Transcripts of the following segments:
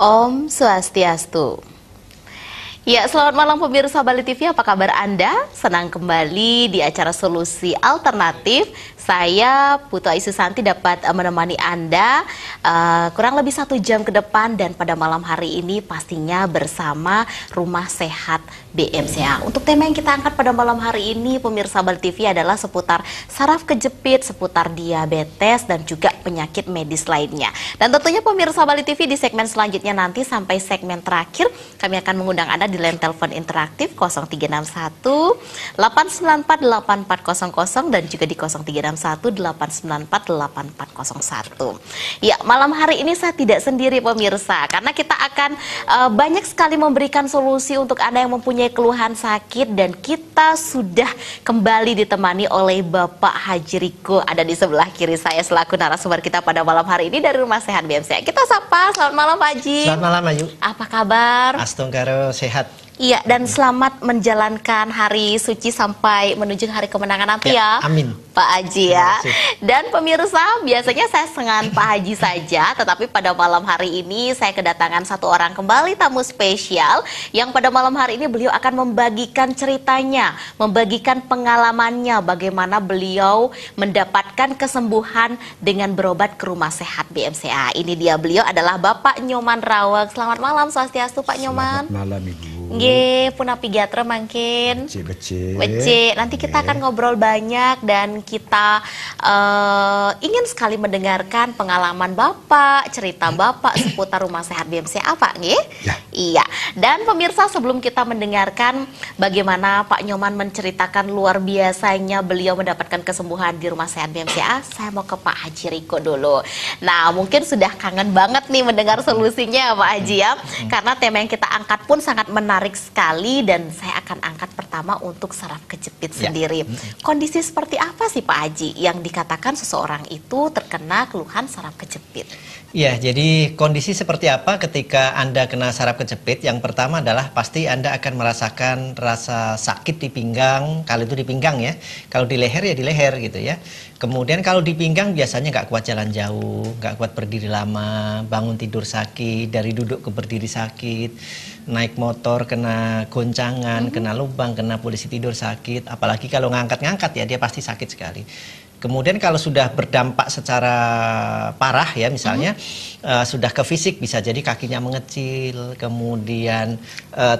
Om Swastiastu. Ya, selamat malam pemirsa Bali TV, apa kabar Anda? Senang kembali di acara Solusi Alternatif. Saya Putu Ayu Susanti dapat menemani Anda kurang lebih 1 jam ke depan, dan pada malam hari ini pastinya bersama Rumah Sehat BMCA. Untuk tema yang kita angkat pada malam hari ini pemirsa Bali TV adalah seputar saraf kejepit, seputar diabetes dan juga penyakit medis lainnya. Dan tentunya pemirsa Bali TV di segmen selanjutnya nanti sampai segmen terakhir kami akan mengundang Anda di line telepon interaktif 0361 894 8400 dan juga di 0361 894 8401. Ya, malam hari ini saya tidak sendiri pemirsa, karena kita akan banyak sekali memberikan solusi untuk Anda yang mempunyai keluhan sakit, dan kita sudah kembali ditemani oleh Bapak Haji Riko, ada di sebelah kiri saya selaku narasumber kita pada malam hari ini dari Rumah Sehat BMCA. Kita sapa, selamat malam Pak Haji. Selamat malam Ayu. Apa kabar? Astungkaro sehat. Iya, dan selamat menjalankan hari suci sampai menuju hari kemenangan nanti ya. Amin. Pak Haji ya. Dan pemirsa, biasanya saya dengan Pak Haji saja, tetapi pada malam hari ini saya kedatangan satu orang kembali tamu spesial yang pada malam hari ini beliau akan membagikan ceritanya, membagikan pengalamannya bagaimana beliau mendapatkan kesembuhan dengan berobat ke Rumah Sehat BMCA. Ini dia, beliau adalah Bapak Nyoman Rawek. Selamat malam Swastiastu Pak Nyoman. Selamat malam Ibu. Nggih, punapi gatra mangkin. Bece. Nanti kita akan ngobrol banyak, dan kita ingin sekali mendengarkan pengalaman Bapak, cerita Bapak seputar Rumah Sehat BMCA, Pak, nggih? Ya. Iya. Dan pemirsa, sebelum kita mendengarkan bagaimana Pak Nyoman menceritakan luar biasanya beliau mendapatkan kesembuhan di Rumah Sehat BMCA, saya mau ke Pak Haji Riko dulu. Nah, mungkin sudah kangen banget nih mendengar solusinya Pak Haji ya, karena tema yang kita angkat pun sangat menarik sekali, dan saya akan angkat pertama untuk saraf kejepit sendiri. Kondisi seperti apa sih Pak Haji yang dikatakan seseorang itu terkena keluhan saraf kejepit? Ya, jadi kondisi seperti apa ketika Anda kena saraf kejepit? Yang pertama adalah pasti Anda akan merasakan rasa sakit di pinggang, kalau itu di pinggang ya. Kalau di leher ya di leher gitu ya. Kemudian kalau di pinggang biasanya nggak kuat jalan jauh, nggak kuat berdiri lama, bangun tidur sakit, dari duduk ke berdiri sakit, naik motor kena goncangan, kena lubang, kena posisi tidur sakit. Apalagi kalau ngangkat-ngangkat ya dia pasti sakit sekali. Kemudian kalau sudah berdampak secara parah ya, misalnya sudah ke fisik, bisa jadi kakinya mengecil, kemudian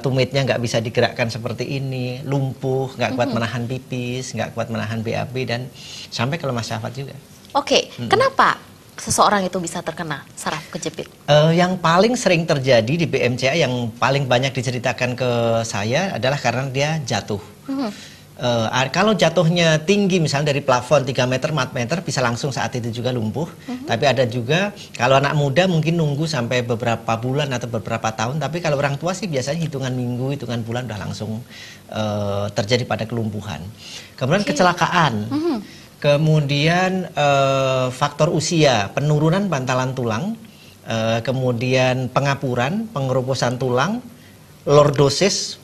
tumitnya nggak bisa digerakkan seperti ini, lumpuh, nggak kuat menahan pipis, nggak kuat menahan BAB, dan sampai ke lemah syahwat juga. Oke, kenapa seseorang itu bisa terkena saraf kejepit? Yang paling sering terjadi di BMCA, yang paling banyak diceritakan ke saya adalah karena dia jatuh. Kalau jatuhnya tinggi, misalnya dari plafon 3 meter, 4 meter, bisa langsung saat itu juga lumpuh. Tapi ada juga, kalau anak muda mungkin nunggu sampai beberapa bulan atau beberapa tahun. Tapi kalau orang tua sih biasanya hitungan minggu, hitungan bulan udah langsung terjadi pada kelumpuhan. Kemudian kecelakaan. Kemudian faktor usia, penurunan bantalan tulang, kemudian pengapuran, pengeroposan tulang, lordosis,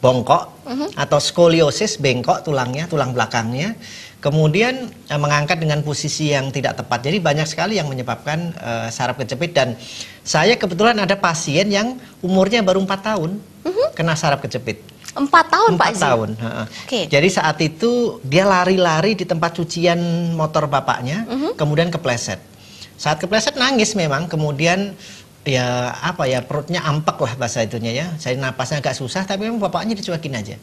bongkok, atau skoliosis, bengkok tulangnya, tulang belakangnya, kemudian mengangkat dengan posisi yang tidak tepat. Jadi banyak sekali yang menyebabkan saraf kejepit, dan saya kebetulan ada pasien yang umurnya baru 4 tahun kena saraf kejepit. 4 tahun Pak Haji? 4 tahun. Jadi saat itu dia lari-lari di tempat cucian motor bapaknya, kemudian kepleset. Saat kepleset nangis memang, kemudian ya apa ya, perutnya ampek lah bahasa itunya ya. Saya napasnya agak susah, tapi memang bapaknya dicuekin aja.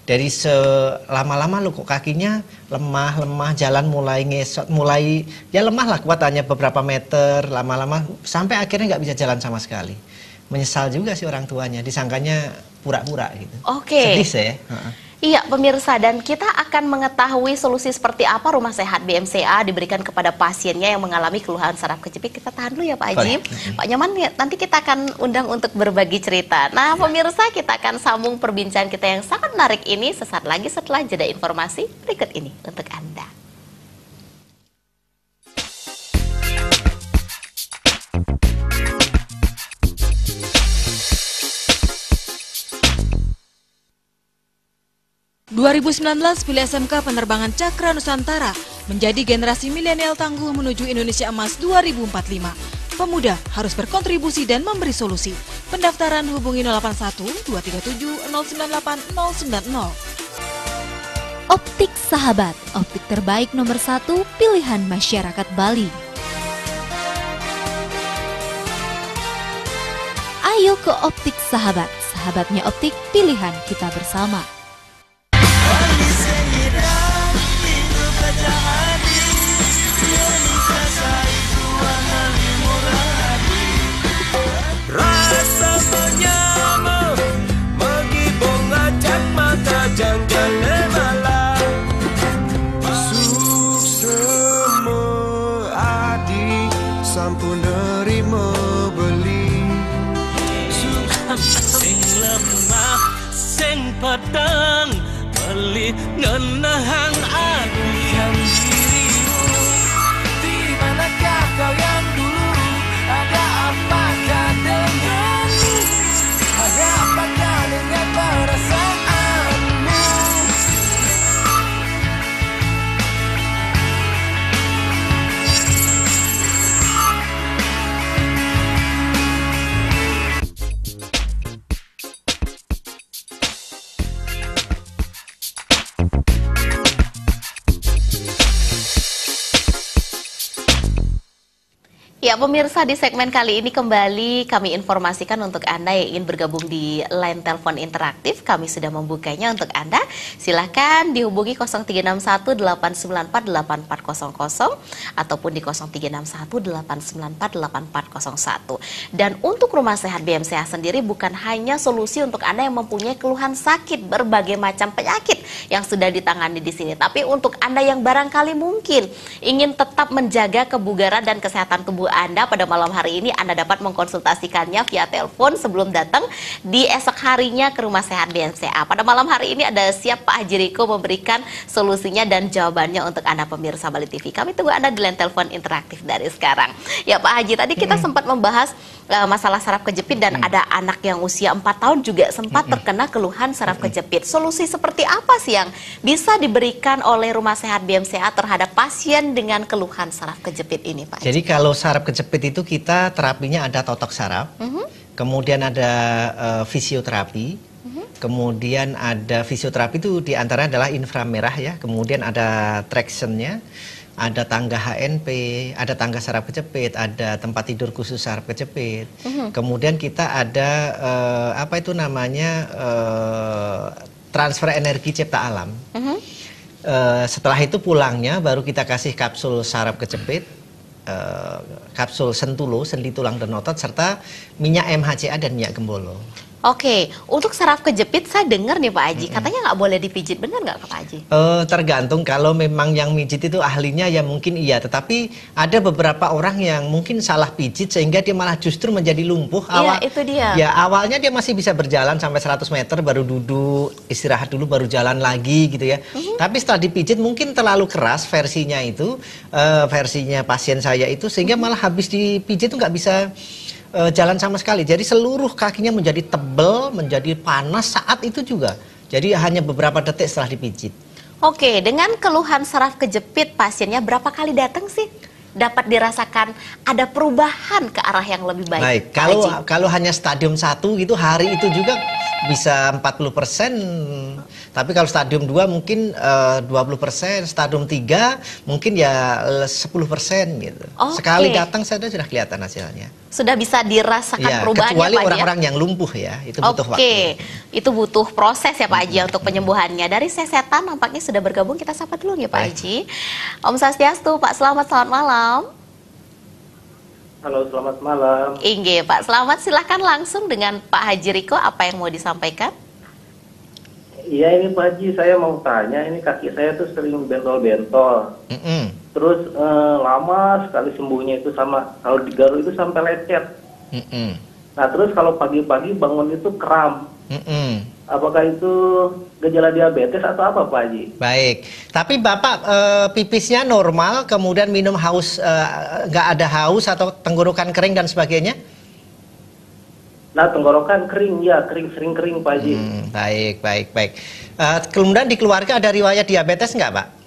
Dari selama-lama lu kok kakinya lemah, jalan mulai ngesot, mulai ya lemah lah kuatannya beberapa meter, lama-lama sampai akhirnya nggak bisa jalan sama sekali. Menyesal juga sih orang tuanya, disangkanya pura-pura gitu. Oke. Sedih saya. Iya pemirsa, dan kita akan mengetahui solusi seperti apa Rumah Sehat BMCA diberikan kepada pasiennya yang mengalami keluhan saraf kejepit. Kita tahan dulu ya Pak Haji. Pak Nyoman, nanti kita akan undang untuk berbagi cerita. Nah pemirsa, kita akan sambung perbincangan kita yang sangat menarik ini sesaat lagi setelah jeda informasi berikut ini untuk Anda. ...2019 pilih SMK Penerbangan Cakra Nusantara menjadi generasi milenial tangguh menuju Indonesia Emas 2045. Pemuda harus berkontribusi dan memberi solusi. Pendaftaran hubungi 081 237 098 090. Optik Sahabat, optik terbaik nomor 1 pilihan masyarakat Bali. Ayo ke Optik Sahabat, sahabatnya optik pilihan kita bersama. Rasa menyama menggibung ngajak mata janggal lemala Suk semua adik sampun nerima beli Sing lemah, sing pedang beli ngenahang adik yang dirimu Di manakah kau yang dulu ada apakah denganmu ada apakah dengan perasaanmu Ya pemirsa, di segmen kali ini kembali kami informasikan untuk Anda yang ingin bergabung di line telepon interaktif. Kami sudah membukanya untuk Anda. Silahkan dihubungi 0361-894-8400 ataupun di 0361-894-8401. Dan untuk Rumah Sehat BMCA sendiri bukan hanya solusi untuk Anda yang mempunyai keluhan sakit berbagai macam penyakit yang sudah ditangani di sini. Tapi untuk Anda yang barangkali mungkin ingin tetap menjaga kebugaran dan kesehatan tubuh Anda pada malam hari ini, Anda dapat mengkonsultasikannya via telepon sebelum datang di esok harinya ke Rumah Sehat BMCA. Pada malam hari ini ada siap Pak Haji Riko memberikan solusinya dan jawabannya untuk Anda pemirsa Bali TV. Kami tunggu Anda di line telepon interaktif dari sekarang. Ya Pak Haji, tadi kita sempat membahas masalah saraf kejepit dan ada anak yang usia 4 tahun juga sempat terkena keluhan saraf kejepit. Solusi seperti apa sih yang bisa diberikan oleh Rumah Sehat BMCA terhadap pasien dengan keluhan saraf kejepit ini Pak Haji? Jadi kalau saraf kejepit itu kita terapinya ada totok saraf, kemudian ada fisioterapi, kemudian ada fisioterapi itu diantara adalah inframerah ya, kemudian ada tractionnya, ada tangga HNP, ada tangga saraf kejepit, ada tempat tidur khusus saraf kejepit, kemudian kita ada apa itu namanya transfer energi cipta alam. Setelah itu pulangnya baru kita kasih kapsul saraf kejepit, kapsul sentulo, sendi tulang dan otot, serta minyak MHCA dan minyak gembolo. Oke, untuk saraf kejepit saya dengar nih Pak Haji, katanya nggak boleh dipijit, benar nggak Pak Haji? Tergantung, kalau memang yang mijit itu ahlinya ya mungkin iya, tetapi ada beberapa orang yang mungkin salah pijit sehingga dia malah justru menjadi lumpuh. Iya, itu dia. Ya awalnya dia masih bisa berjalan sampai 100 meter, baru duduk, istirahat dulu, baru jalan lagi gitu ya. Tapi setelah dipijit mungkin terlalu keras versinya itu, versinya pasien saya itu, sehingga malah habis dipijit itu nggak bisa jalan sama sekali. Jadi seluruh kakinya menjadi tebal, menjadi panas saat itu juga. Jadi hanya beberapa detik setelah dipijit. Oke, dengan keluhan saraf kejepit pasiennya berapa kali datang sih? Dapat dirasakan ada perubahan ke arah yang lebih baik. Baik, kalau hanya stadium 1 gitu hari itu juga bisa 40%, tapi kalau stadium 2 mungkin 20%, stadium 3 mungkin ya 10% gitu. Sekali datang saja sudah kelihatan hasilnya. Sudah bisa dirasakan ya, perubahannya kecuali Pak Haji, orang-orang yang lumpuh ya, itu butuh waktu. Oke, itu butuh proses ya Pak Haji untuk penyembuhannya. Dari Sesetan nampaknya sudah bergabung, kita sapa dulu ya Pak Haji. Om Swastiastu, Pak, selamat malam. Halo, selamat malam. Inge, Pak, selamat. Silahkan langsung dengan Pak Haji Riko, apa yang mau disampaikan? Iya, ini Pak Haji, saya mau tanya, ini kaki saya tuh sering bentol-bentol. Terus lama sekali sembuhnya itu, sama kalau digaruk itu sampai lecet. Nah, terus kalau pagi-pagi bangun itu kram. Apakah itu gejala diabetes atau apa Pak Haji? Baik, tapi Bapak pipisnya normal, kemudian minum haus, nggak ada haus atau tenggorokan kering dan sebagainya? Nah, tenggorokan kering, ya sering kering Pak Haji. Baik. Kemudian di keluarga ada riwayat diabetes nggak Pak?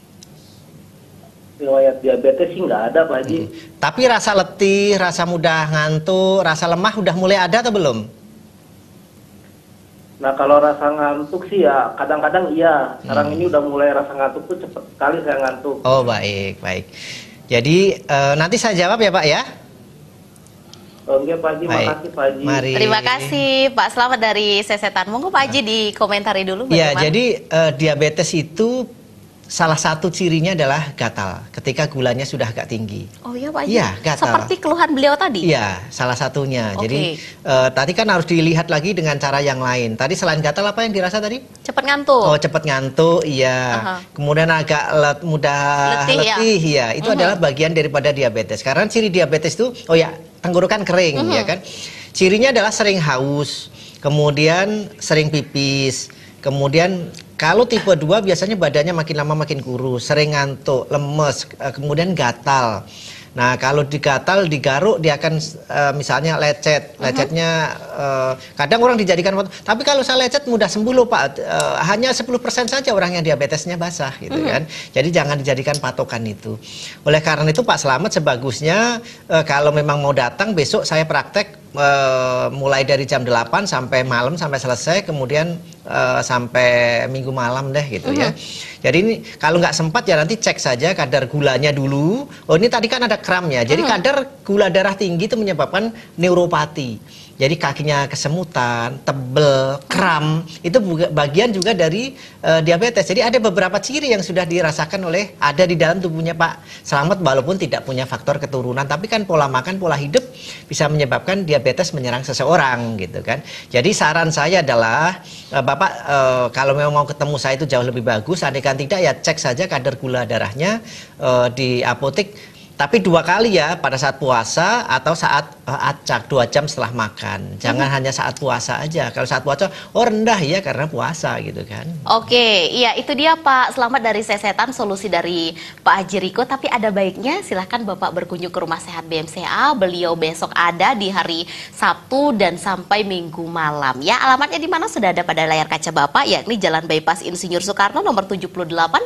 riwayat diabetes sih nggak ada Pak Haji. Tapi rasa letih, rasa mudah ngantuk, rasa lemah udah mulai ada atau belum? Nah kalau rasa ngantuk sih ya kadang-kadang iya. Sekarang ini udah mulai rasa ngantuk tuh cepet sekali saya ngantuk. Oh baik. Jadi nanti saya jawab ya Pak ya. Oke Pak Haji, makasih Pak Haji. Mari. Terima kasih Pak Selamat dari Sesetan. Monggo Pak Haji dikomentari dulu Ya, bagaimana. jadi diabetes itu salah satu cirinya adalah gatal ketika gulanya sudah agak tinggi. Oh iya Pak Haji. Iya, gatal. Seperti keluhan beliau tadi. Iya, salah satunya. Oke. Jadi tadi kan harus dilihat lagi dengan cara yang lain. Tadi selain gatal apa yang dirasa tadi? Cepat ngantuk. Oh, cepat ngantuk, iya. Aha. Kemudian agak mudah letih, ya. Itu adalah bagian daripada diabetes. Karena ciri diabetes itu, oh ya, tenggorokan kering, ya kan. Cirinya adalah sering haus, kemudian sering pipis, kemudian kalau tipe 2 biasanya badannya makin lama makin kurus, sering ngantuk, lemes, kemudian gatal. Nah, kalau digatal, digaruk, dia akan misalnya lecet. Lecetnya kadang orang dijadikan foto. Tapi kalau saya lecet mudah sembuh loh Pak. Hanya 10% saja orang yang diabetesnya basah gitu kan. Jadi jangan dijadikan patokan itu. Oleh karena itu Pak Selamat sebagusnya kalau memang mau datang besok saya praktek mulai dari jam 8 sampai malam sampai selesai, kemudian sampai minggu malam deh gitu ya. Jadi ini kalau nggak sempat ya nanti cek saja kadar gulanya dulu. Oh ini tadi kan ada kramnya. Jadi kadar gula darah tinggi itu menyebabkan neuropati. Jadi kakinya kesemutan, tebel, kram, itu bagian juga dari diabetes. Jadi ada beberapa ciri yang sudah dirasakan ada di dalam tubuhnya Pak Selamat walaupun tidak punya faktor keturunan. Tapi kan pola makan, pola hidup bisa menyebabkan diabetes menyerang seseorang gitu kan. Jadi saran saya adalah Bapak kalau memang mau ketemu saya itu jauh lebih bagus. Andaikan tidak ya cek saja kadar gula darahnya di apotek. Tapi 2 kali ya, pada saat puasa atau saat acak 2 jam setelah makan. Jangan hanya saat puasa aja. Kalau saat puasa, oh rendah ya karena puasa gitu kan. Oke, iya itu dia Pak Selamat dari Sesetan, solusi dari Pak Haji Riko. Tapi ada baiknya silahkan Bapak berkunjung ke Rumah Sehat BMCA. Beliau besok ada di hari Sabtu dan sampai Minggu malam. Ya, alamatnya di mana sudah ada pada layar kaca Bapak, yakni Jalan Bypass Insinyur Soekarno nomor 78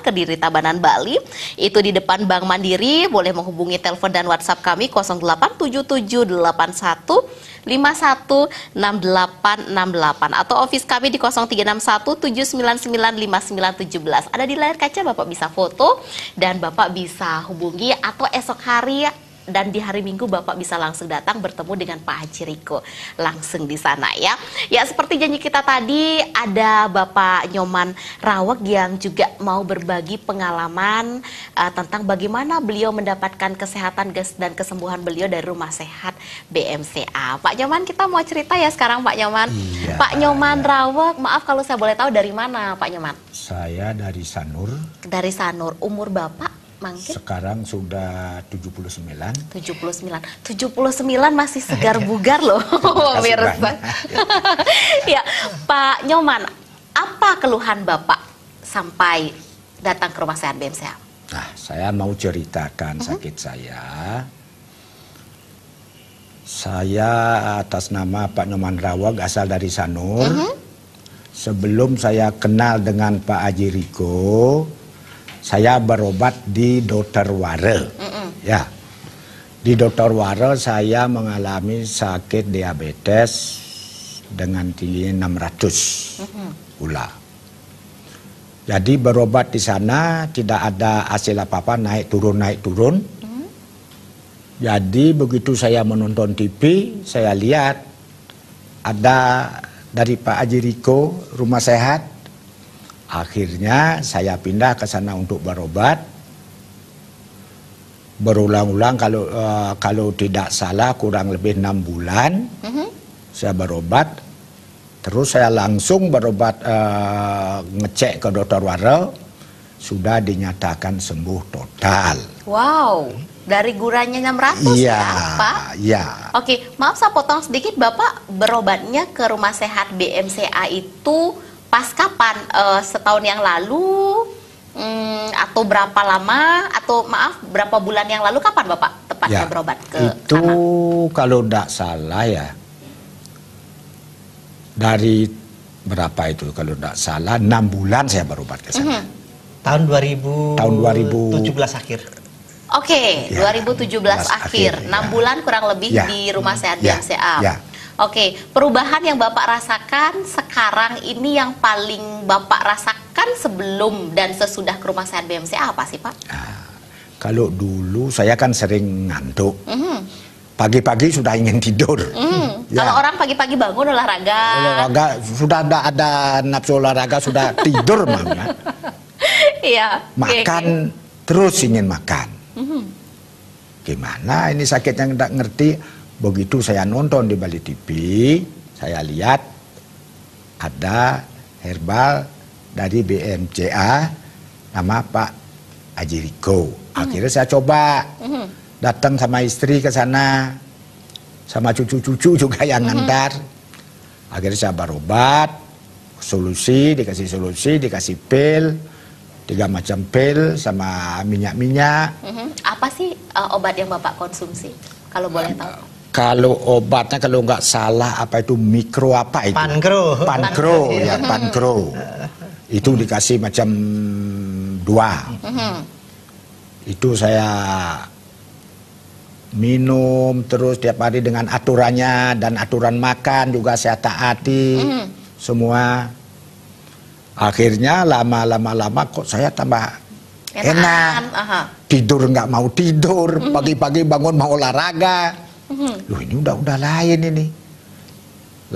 Kediri Tabanan Bali. Itu di depan Bank Mandiri. Boleh menghubungi telepon dan WhatsApp kami 087781516868 atau office kami di 036179959917. Ada di layar kaca, Bapak bisa foto dan Bapak bisa hubungi, atau esok hari dan di hari Minggu Bapak bisa langsung datang bertemu dengan Pak Haji Riko langsung di sana ya. Ya, seperti janji kita tadi, ada Bapak Nyoman Rawak yang juga mau berbagi pengalaman tentang bagaimana beliau mendapatkan kesehatan dan kesembuhan beliau dari Rumah Sehat BMCA. Pak Nyoman, kita mau cerita ya sekarang Pak Nyoman. Iya, Pak Nyoman Rawak, maaf kalau saya boleh tahu dari mana Pak Nyoman? Saya dari Sanur. Dari Sanur. Umur Bapak? Mungkin? Sekarang sudah 79. 79 masih segar bugar loh pemirsa. Ya, Pak Nyoman, apa keluhan Bapak sampai datang ke Rumah Sehat BMCA? Nah, saya mau ceritakan sakit saya. Saya atas nama Pak Nyoman Rawak, asal dari Sanur. Sebelum saya kenal dengan Pak Haji Riko, saya berobat di Dr. Ware. Ya, di Dr. Ware saya mengalami sakit diabetes dengan tinggi 600 gula. Jadi berobat di sana tidak ada hasil apa-apa, naik turun. Jadi begitu saya menonton TV, saya lihat ada dari Pak Haji Riko Rumah Sehat. Akhirnya saya pindah ke sana untuk berobat. Berulang-ulang, kalau tidak salah kurang lebih 6 bulan saya berobat. Terus saya langsung berobat, ngecek ke Dr. Ware, sudah dinyatakan sembuh total. Wow, dari gulanya 600 ya Pak? Iya. Oke, maaf saya potong sedikit, Bapak berobatnya ke Rumah Sehat BMCA itu pas kapan? Setahun yang lalu? Atau berapa lama? Atau maaf, berapa bulan yang lalu? Kapan Bapak tepatnya berobat ke itu sana? Kalau tidak salah ya, dari berapa itu? Kalau tidak salah 6 bulan saya berobat ke sana. Tahun 2017 akhir. Oke, Ya, 2017 akhir, 6 ya. bulan kurang lebih Ya. di Rumah Sehat Ya, BMCA. ya. Oke, perubahan yang Bapak rasakan sekarang ini yang paling Bapak rasakan sebelum dan sesudah ke Rumah Sehat BMCA apa sih, Pak? Kalau dulu saya kan sering ngantuk. Pagi-pagi sudah ingin tidur. Ya. Kalau orang pagi-pagi bangun olahraga. Olahraga sudah ada nafsu olahraga, sudah tidur mama. Iya. Makan terus ingin makan. Gimana ini sakit yang tidak ngerti. Begitu saya nonton di Bali TV, saya lihat ada herbal dari BMCA nama Pak Haji Riko. Akhirnya saya coba. Datang sama istri ke sana, sama cucu-cucu juga yang ngantar. Akhirnya saya berobat, dikasih solusi, dikasih pil, 3 macam pil sama minyak-minyak. Apa sih obat yang Bapak konsumsi? Kalau boleh tahu. Kalau obatnya kalau nggak salah apa itu mikro apa itu? Pankro, ya pankro. Itu dikasih macam 2. Itu saya minum terus tiap hari dengan aturannya dan aturan makan juga saya taati semua. Akhirnya lama-lama kok saya tambah enak. Tidur nggak mau tidur, pagi-pagi bangun mau olahraga. Loh ini udah lain ini.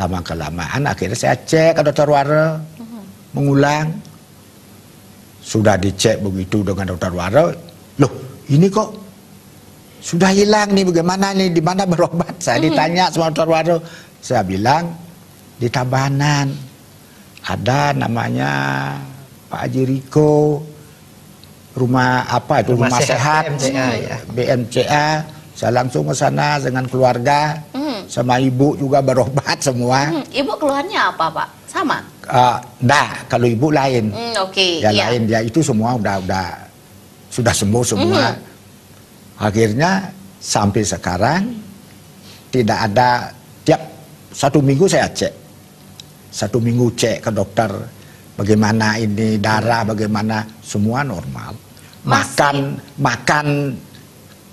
Lama kelamaan akhirnya saya cek ke dokter Wara, mengulang. Sudah dicek begitu dengan dokter Wara, loh ini kok sudah hilang nih, bagaimana nih, di mana berobat? Saya ditanya sama dokter Waro, saya bilang di Tabanan ada namanya Pak Haji Riko, rumah apa itu, rumah sehat BMCA, ya. BMCA. Saya langsung ke sana dengan keluarga, sama ibu juga berobat semua. Ibu keluhannya apa, Pak? Sama? Nah, kalau ibu lain, Oke, ya iya. lain dia itu semua sudah sembuh semua. Akhirnya sampai sekarang tidak ada, tiap 1 minggu saya cek, 1 minggu cek ke dokter bagaimana ini darah, bagaimana, semua normal. Makan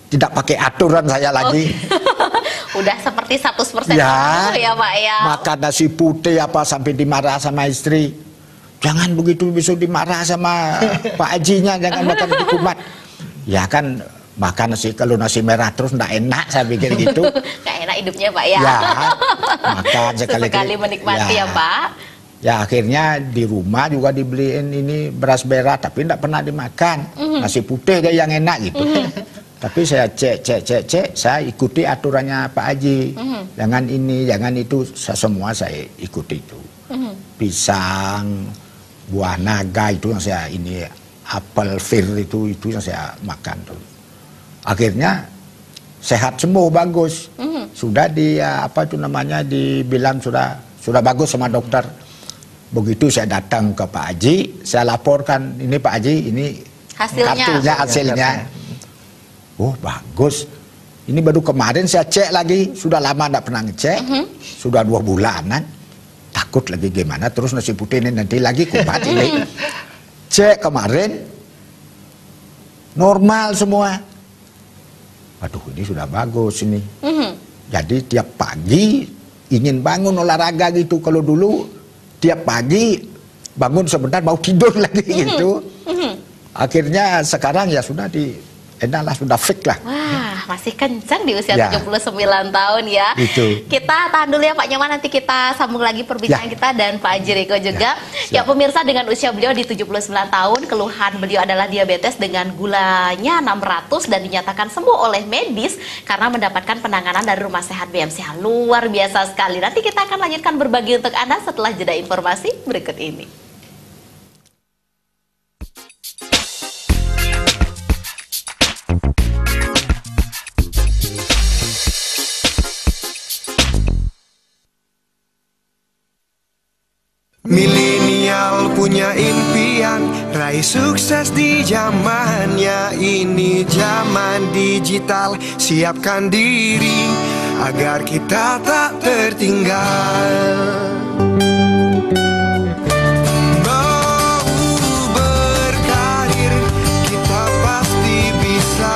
tidak pakai aturan saya lagi. Udah seperti 100% Ya, ya Pak ya. Makan nasi putih apa sampai dimarah sama istri. Jangan begitu, besok dimarah sama Pak Hajinya, jangan makan di kumat. Ya kan makan kalau nasi merah terus ndak enak, saya pikir gitu. Gak enak hidupnya Pak ya. Ya, makan sekali menikmati ya Pak. Ya akhirnya di rumah juga dibeliin ini beras merah tapi ndak pernah dimakan. Nasi putih dia yang enak gitu. Tapi saya cek, saya ikuti aturannya Pak Haji. Jangan ini, jangan itu, semua saya ikuti itu. Pisang, buah naga itu yang saya ini, apel fir itu yang saya makan tuh. Akhirnya sehat sembuh, bagus. Sudah dibilang sudah bagus sama dokter. Begitu saya datang ke Pak Haji, saya laporkan, ini Pak Haji, ini hasilnya. Oh bagus. Ini baru kemarin saya cek lagi, sudah lama tidak pernah ngecek, sudah 2 bulanan. Takut lagi gimana, terus nasi putih ini nanti lagi kumat ini. Cek kemarin, normal semua. Waduh ini sudah bagus ini. Jadi tiap pagi ingin bangun olahraga gitu. Kalau dulu tiap pagi bangun sebentar mau tidur lagi gitu. Akhirnya sekarang ya sudah enaklah, sudah fix lah. Wah, masih kencang di usia Ya. 79 tahun ya. Itu. Kita tahan dulu ya Pak Nyoman, nanti kita sambung lagi perbincangan kita dan Pak Haji Riko juga. Ya pemirsa, dengan usia beliau di 79 tahun, keluhan beliau adalah diabetes dengan gulanya 600 dan dinyatakan sembuh oleh medis karena mendapatkan penanganan dari Rumah Sehat BMCA. Luar biasa sekali. Nanti kita akan lanjutkan berbagi untuk Anda setelah jeda informasi berikut ini. Milenial punya impian, raih sukses di zamannya ini, zaman digital. Siapkan diri agar kita tak tertinggal. Mau berkarir, kita pasti bisa.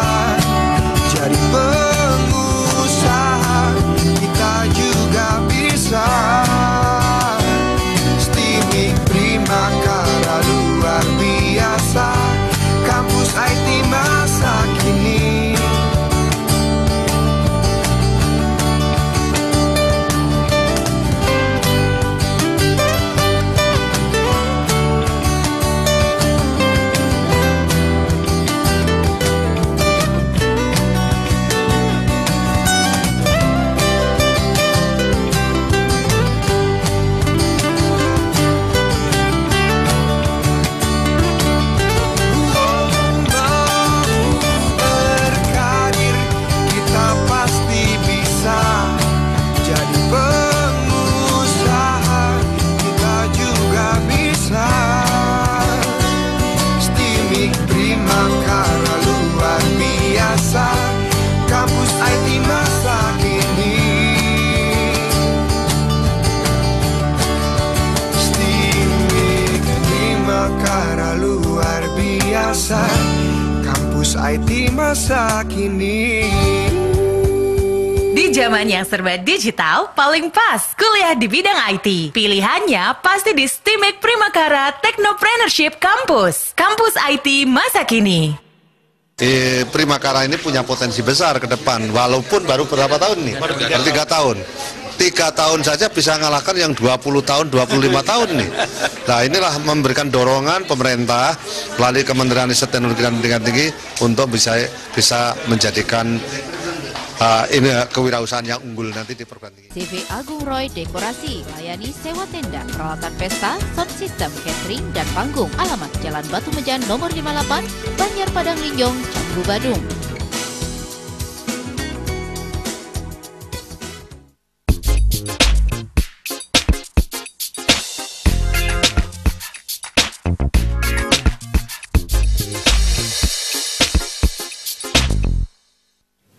luar biasa. Kampus IT masa kini. Di zaman yang serba digital, paling pas kuliah di bidang IT. Pilihannya pasti di Stimek Primakara Technopreneurship Campus. Kampus IT masa kini. Primakara ini punya potensi besar ke depan, walaupun baru berapa tahun nih? Baru 3 tahun. 3 tahun saja bisa mengalahkan yang 20 tahun, 25 tahun nih. Nah, inilah memberikan dorongan pemerintah melalui Kementerian Riset Teknologi dan Pendidikan Tinggi untuk bisa menjadikan ini kewirausahaan yang unggul nanti di perguruan tinggi. CV Agung Roy Dekorasi, layani sewa tenda, peralatan pesta, sound system, catering, dan panggung. Alamat Jalan Batu Mejan nomor 58, Banjar Padang Linjong, Canggu, Badung.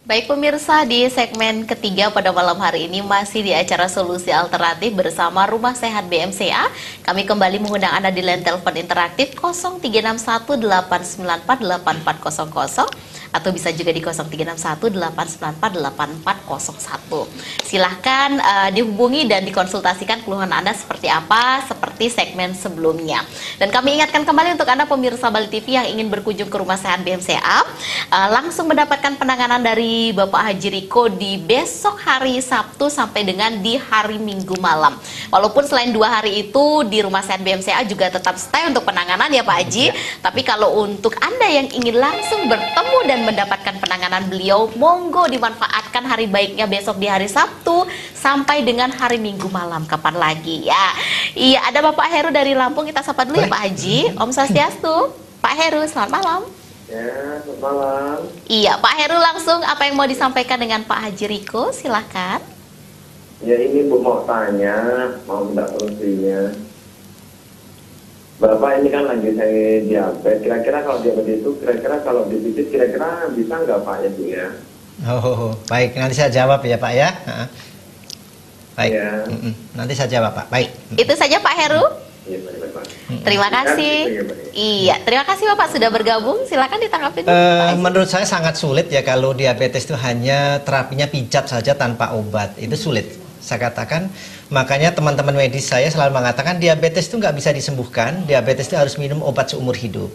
Baik pemirsa, di segmen ketiga pada malam hari ini masih di acara Solusi Alternatif bersama Rumah Sehat BMCA. Kami kembali mengundang Anda di line telepon interaktif 036189484400 atau bisa juga di 036189484401. Silahkan dihubungi dan dikonsultasikan keluhan Anda seperti apa, seperti segmen sebelumnya. Dan kami ingatkan kembali untuk Anda pemirsa Bali TV yang ingin berkunjung ke Rumah Sehat BMCA, langsung mendapatkan penanganan dari Bapak Haji Riko di besok hari Sabtu sampai dengan di hari Minggu malam. Walaupun selain 2 hari itu di Rumah Sehat BMCA juga tetap stay untuk penanganan ya Pak Haji, tapi kalau untuk Anda yang ingin langsung bertemu dan mendapatkan penanganan beliau, monggo dimanfaatkan hari baiknya besok di hari Sabtu sampai dengan hari Minggu malam. Kapan lagi ya? Iya, ada Bapak Heru dari Lampung, kita sapa dulu ya Pak Haji. Om Swastiastu. Pak Heru, selamat malam. Ya, selamat malam. Iya, Pak Heru, langsung apa yang mau disampaikan dengan Pak Haji Riko? Silakan. Ya, ini Bu mau tanya, mau minta solusinya. Bapak ini kan lagi saya diabetes. Kira-kira kalau diabetes itu, kira-kira kalau dipijit, kira-kira bisa nggak Pak ya Bu ya? Oh, baik. Nanti saya jawab ya Pak ya. Baik. Ya. Nanti saya jawab Pak. Baik. Itu saja Pak Heru. Iya, baik, Pak. Terima kasih. Iya, terima kasih Bapak sudah bergabung. Silakan ditanggapi dulu. Menurut saya sangat sulit ya kalau diabetes itu hanya terapinya pijat saja tanpa obat. Itu sulit. Saya katakan, makanya teman-teman medis saya selalu mengatakan diabetes itu nggak bisa disembuhkan. Diabetes itu harus minum obat seumur hidup.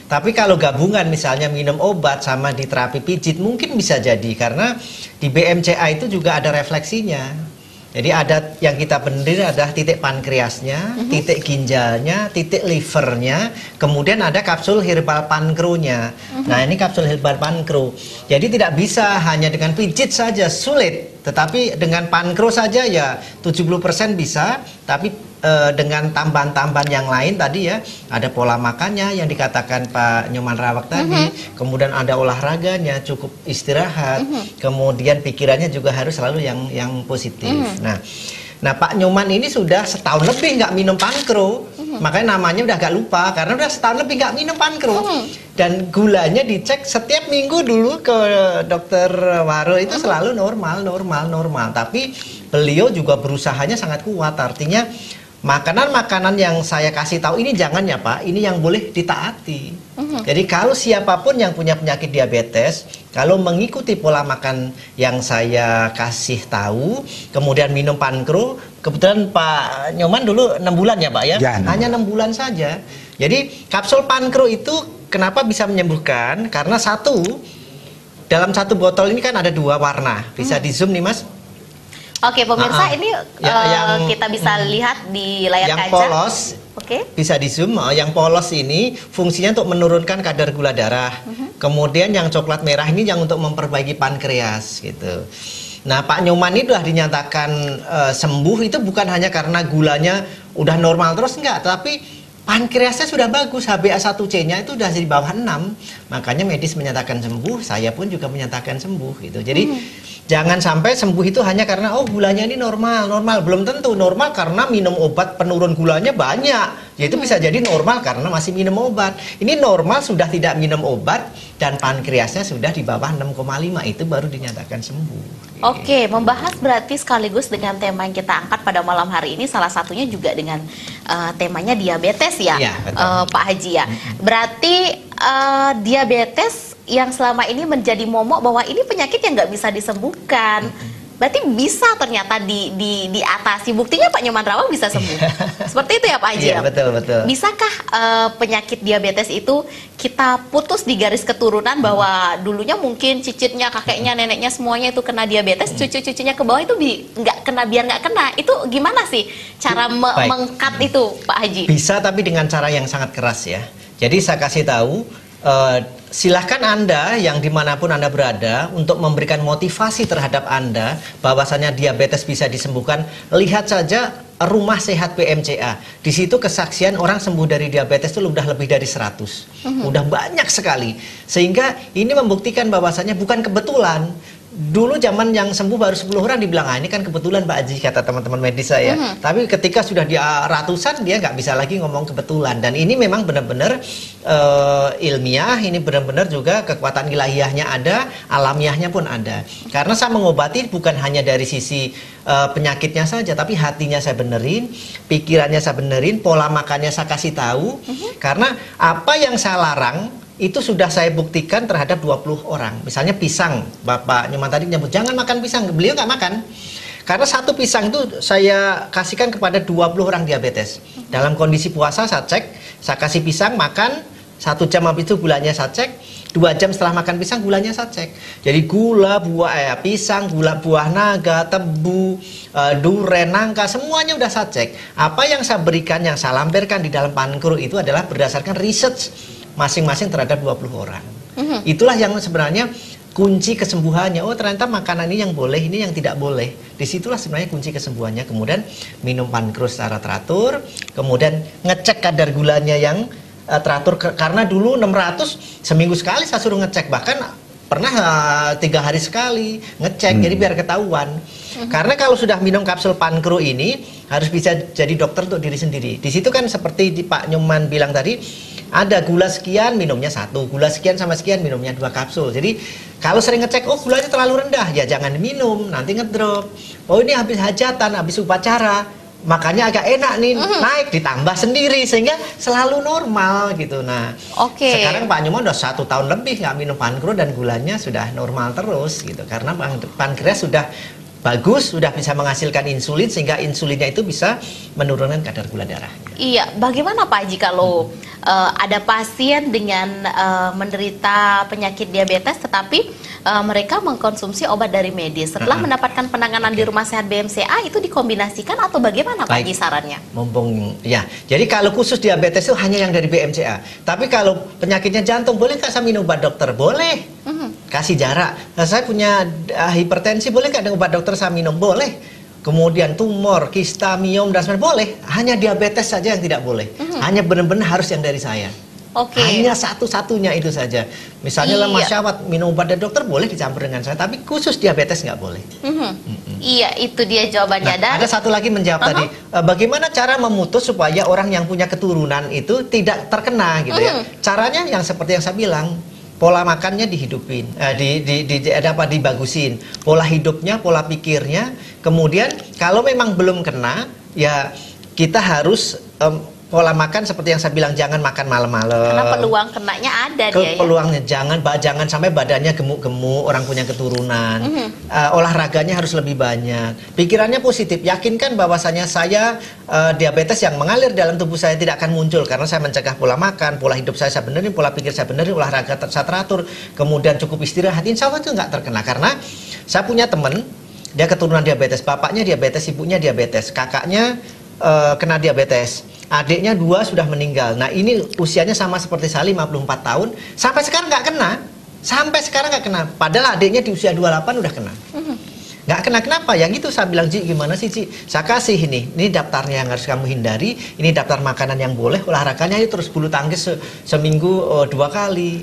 Tapi kalau gabungan misalnya minum obat sama di terapi pijit mungkin bisa jadi, karena di BMCA itu juga ada refleksinya. Jadi ada yang kita benerin adalah titik pankreasnya, titik ginjalnya, titik livernya, kemudian ada kapsul herbal pankronya. Nah, ini kapsul herbal pankro. Jadi tidak bisa hanya dengan pijit saja, sulit. Tetapi dengan pankro saja ya 70% bisa, tapi dengan tambahan-tambahan yang lain tadi ya, ada pola makannya yang dikatakan Pak Nyoman Rawak tadi, kemudian ada olahraganya, cukup istirahat, kemudian pikirannya juga harus selalu yang positif. Nah Pak Nyoman ini sudah setahun lebih nggak minum pankro, makanya namanya udah agak lupa karena udah setahun lebih nggak minum pankro. Dan gulanya dicek setiap minggu dulu ke dokter Waro itu selalu normal. Tapi beliau juga berusahanya sangat kuat, artinya makanan-makanan yang saya kasih tahu ini jangan ya Pak, ini yang boleh ditaati. Jadi kalau siapapun yang punya penyakit diabetes, kalau mengikuti pola makan yang saya kasih tahu, kemudian minum pankro, kebetulan Pak Nyoman dulu 6 bulan ya Pak ya? Hanya 6 bulan saja. Jadi kapsul pankro itu kenapa bisa menyembuhkan? Karena dalam satu botol ini kan ada 2 warna. Bisa di zoom nih Mas? Oke pemirsa, ini kita bisa lihat di layar kaca. Yang polos, bisa di zoom. Yang polos ini fungsinya untuk menurunkan kadar gula darah. Kemudian yang coklat merah ini yang untuk memperbaiki pankreas gitu. Nah Pak Nyoman ini sudah dinyatakan sembuh itu bukan hanya karena gulanya udah normal terus, enggak, tapi pankreasnya sudah bagus, HbA1c-nya itu sudah di bawah 6. Makanya medis menyatakan sembuh, saya pun juga menyatakan sembuh gitu. Jadi jangan sampai sembuh itu hanya karena gulanya ini normal. Belum tentu normal karena minum obat penurun gulanya banyak. Ya itu bisa jadi normal karena masih minum obat. Ini normal sudah tidak minum obat, dan pankreasnya sudah di bawah 6,5, itu baru dinyatakan sembuh. Oke, membahas berarti sekaligus dengan tema yang kita angkat pada malam hari ini, salah satunya juga dengan temanya diabetes ya, Pak Haji ya. Berarti diabetes yang selama ini menjadi momok bahwa ini penyakit yang nggak bisa disembuhkan. Berarti bisa ternyata diatasi. Buktinya Pak Nyoman Rawang bisa sembuh. Seperti itu ya Pak Haji? Iya, betul. Bisakah penyakit diabetes itu kita putus di garis keturunan bahwa dulunya mungkin cicitnya, kakeknya, neneknya semuanya itu kena diabetes, cucu-cucunya ke bawah itu nggak kena, biar nggak kena. Itu gimana sih cara mengkat itu Pak Haji? Bisa, tapi dengan cara yang sangat keras ya. Jadi saya kasih tahu, silahkan Anda yang dimanapun Anda berada untuk memberikan motivasi terhadap Anda bahwasanya diabetes bisa disembuhkan. Lihat saja Rumah Sehat BMCA. Di situ kesaksian orang sembuh dari diabetes itu udah lebih dari 100. Udah banyak sekali. Sehingga ini membuktikan bahwasanya bukan kebetulan. Dulu zaman yang sembuh baru 10 orang dibilang, ini kan kebetulan Pak Haji, kata teman-teman medis saya. Tapi ketika sudah di ratusan, dia nggak bisa lagi ngomong kebetulan. Dan ini memang benar-benar ilmiah, ini benar-benar juga kekuatan ilahiyahnya ada, alamiahnya pun ada. Karena saya mengobati bukan hanya dari sisi penyakitnya saja, tapi hatinya saya benerin, pikirannya saya benerin, pola makannya saya kasih tahu. Karena apa yang saya larang itu sudah saya buktikan terhadap 20 orang. Misalnya pisang, Bapak Nyoman tadi nyebut jangan makan pisang, beliau nggak makan. Karena satu pisang itu saya kasihkan kepada 20 orang diabetes. Dalam kondisi puasa saya cek, saya kasih pisang makan, 1 jam habis itu gulanya saya cek, 2 jam setelah makan pisang gulanya saya cek. Jadi gula, buah pisang, gula buah naga, tebu, duren, nangka, semuanya udah saya cek. Apa yang saya berikan, yang saya lampirkan di dalam pankru itu adalah berdasarkan research masing-masing terhadap 20 orang. Itulah yang sebenarnya kunci kesembuhannya. Oh, ternyata makanan ini yang boleh, ini yang tidak boleh. Disitulah sebenarnya kunci kesembuhannya. Kemudian minum pankru secara teratur, kemudian ngecek kadar gulanya yang teratur. Karena dulu 600 seminggu sekali saya suruh ngecek, bahkan pernah 3 hari sekali ngecek, jadi biar ketahuan. Karena kalau sudah minum kapsul pankru ini harus bisa jadi dokter untuk diri sendiri. Di situ kan seperti di Pak Nyoman bilang tadi, ada gula sekian minumnya 1, gula sekian sama sekian minumnya 2 kapsul. Jadi kalau sering ngecek, oh gulanya terlalu rendah, ya jangan diminum, nanti ngedrop. Oh ini habis hajatan, habis upacara, makanya agak enak nih, naik, ditambah sendiri sehingga selalu normal gitu. Nah, sekarang Pak Nyoman udah 1 tahun lebih nggak minum pankru dan gulanya sudah normal terus gitu, karena pankreas sudah bagus, sudah bisa menghasilkan insulin sehingga insulinnya itu bisa menurunkan kadar gula darahnya. Iya, bagaimana Pak Haji kalau ada pasien dengan menderita penyakit diabetes tetapi mereka mengkonsumsi obat dari medis setelah mendapatkan penanganan di Rumah Sehat BMCA, itu dikombinasikan atau bagaimana Pak Haji sarannya? Mumpung ya, jadi kalau khusus diabetes itu hanya yang dari BMCA. Tapi kalau penyakitnya jantung, boleh nggak saya minum obat dokter? Boleh. Kasih jarak. Nah, saya punya hipertensi, boleh nggak dengan obat dokter saya minum? Boleh. Kemudian tumor, kista, miom, dan sebagainya boleh. Hanya diabetes saja yang tidak boleh. Hanya benar-benar harus yang dari saya. Hanya satu-satunya itu saja. Misalnya lemas syahwat, minum obat dari dokter boleh dicampur dengan saya, tapi khusus diabetes nggak boleh. Iya, itu dia jawabannya. Nah, ada satu lagi menjawab tadi, bagaimana cara memutus supaya orang yang punya keturunan itu tidak terkena gitu ya? Caranya yang seperti yang saya bilang, pola makannya dihidupin, dibagusin, pola hidupnya, pola pikirnya. Kemudian kalau memang belum kena, ya kita harus pola makan seperti yang saya bilang, jangan makan malam-malam. Karena peluang kenanya ada dia ya. Peluangnya jangan sampai badannya gemuk-gemuk, orang punya keturunan. Olahraganya harus lebih banyak. Pikirannya positif, yakinkan bahwasanya saya diabetes yang mengalir dalam tubuh saya tidak akan muncul karena saya mencegah pola makan, pola hidup saya benerin, pola pikir saya benerin, olahraga saya teratur, kemudian cukup istirahat, insya Allah itu nggak terkena. Karena saya punya teman, dia keturunan diabetes, bapaknya diabetes, ibunya diabetes, kakaknya kena diabetes, adiknya 2 sudah meninggal. Nah ini usianya sama seperti saya, 54 tahun, sampai sekarang nggak kena. Padahal adiknya di usia 28 udah kena. Nggak kena, kenapa? Yang itu saya bilang, Ci, gimana sih Ci? Saya kasih ini daftarnya yang harus kamu hindari, ini daftar makanan yang boleh, olahraganya itu terus bulu tangkis seminggu 2 kali.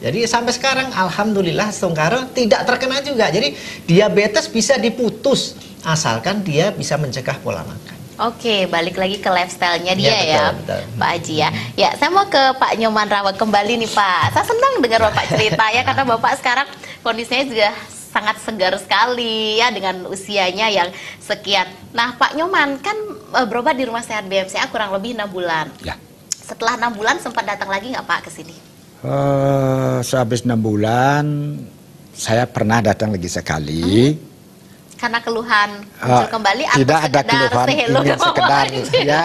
Jadi sampai sekarang alhamdulillah Sungkaro tidak terkena juga. Jadi diabetes bisa diputus asalkan dia bisa mencegah pola makan. Oke, balik lagi ke lifestyle-nya dia Ya, ya, betul. Pak Haji ya. Ya, saya mau ke Pak Nyoman Rawak kembali nih Pak. Saya senang dengar Bapak cerita ya, karena Bapak sekarang kondisinya juga sangat segar sekali ya dengan usianya yang sekian. Nah, Pak Nyoman kan berobat di Rumah Sehat BMCA kurang lebih 6 bulan. Ya. Setelah 6 bulan sempat datang lagi nggak Pak ke sini? Sehabis 6 bulan, saya pernah datang lagi sekali. Karena keluhan muncul kembali atau tidak ada sekedar keluhan, say hello ingin doang, sekedar Pak? ya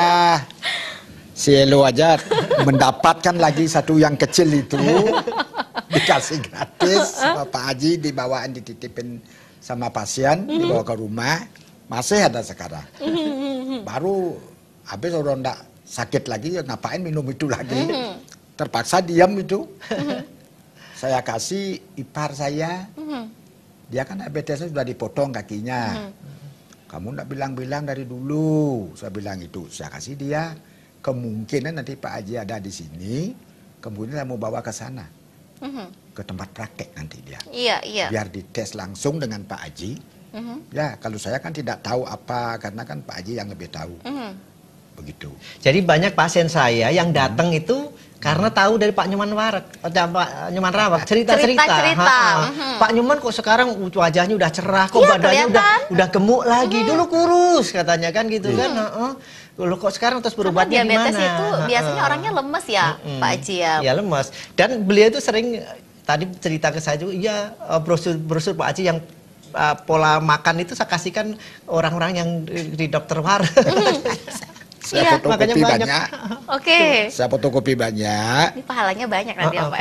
si hello aja, mendapatkan lagi satu yang kecil itu dikasih gratis sama Pak Haji, dibawaan dititipin sama pasien, dibawa ke rumah, masih ada sekarang. Baru habis orang enggak sakit lagi, ya ngapain minum itu lagi, terpaksa diam itu. Saya kasih ipar saya. Dia kan diabetes sudah dipotong kakinya. Kamu enggak bilang-bilang dari dulu. Saya bilang itu. Saya kasih dia. Kemungkinan nanti Pak Haji ada di sini. Kemudian saya mau bawa ke sana. Ke tempat praktek nanti dia. Iya. Biar dites langsung dengan Pak Haji. Ya, kalau saya kan tidak tahu apa. Karena kan Pak Haji yang lebih tahu. Begitu. Jadi banyak pasien saya yang datang itu karena tahu dari Pak Nyoman Rawak cerita-cerita. Pak Nyoman kok sekarang wajahnya udah cerah, kok badannya udah gemuk lagi. Dulu kurus katanya kan gitu kan. Loh kok sekarang terus berobatnya di mana? Diabetes itu biasanya orangnya lemes ya, Pak Haji ya. Ya lemes. Dan beliau itu sering tadi cerita ke saya juga, iya brosur Pak Haji yang pola makan itu saya kasihkan orang-orang yang di dokter war. Saya fotokopi banyak. Oke. Saya fotokopi banyak. Ini pahalanya banyak nanti ya Pak.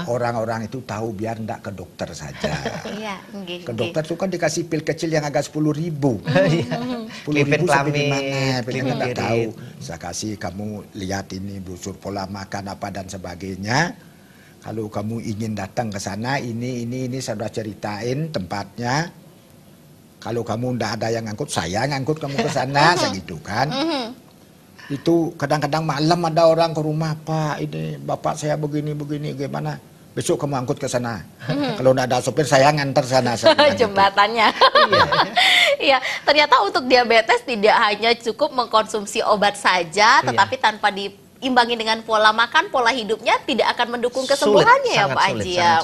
Orang-orang itu tahu biar enggak ke dokter saja. Iya, ke dokter itu kan dikasih pil kecil yang agak 10.000. 10.000 sampai di mana? Pilnya enggak tahu. Saya kasih kamu lihat ini brosur pola makan apa dan sebagainya. Kalau kamu ingin datang ke sana, ini saya sudah ceritain tempatnya. Kalau kamu ndak ada yang ngangkut, saya ngangkut kamu ke sana, segitu kan. Itu kadang-kadang malam ada orang ke rumah, Pak, ini bapak saya begini, gimana? Besok kamu angkut ke sana. Kalau ndak ada sopir, saya nganter sana. Jembatannya. Iya, ternyata untuk diabetes tidak hanya cukup mengkonsumsi obat saja, tetapi tanpa diimbangi dengan pola makan, pola hidupnya tidak akan mendukung kesembuhannya ya Pak Haji ya.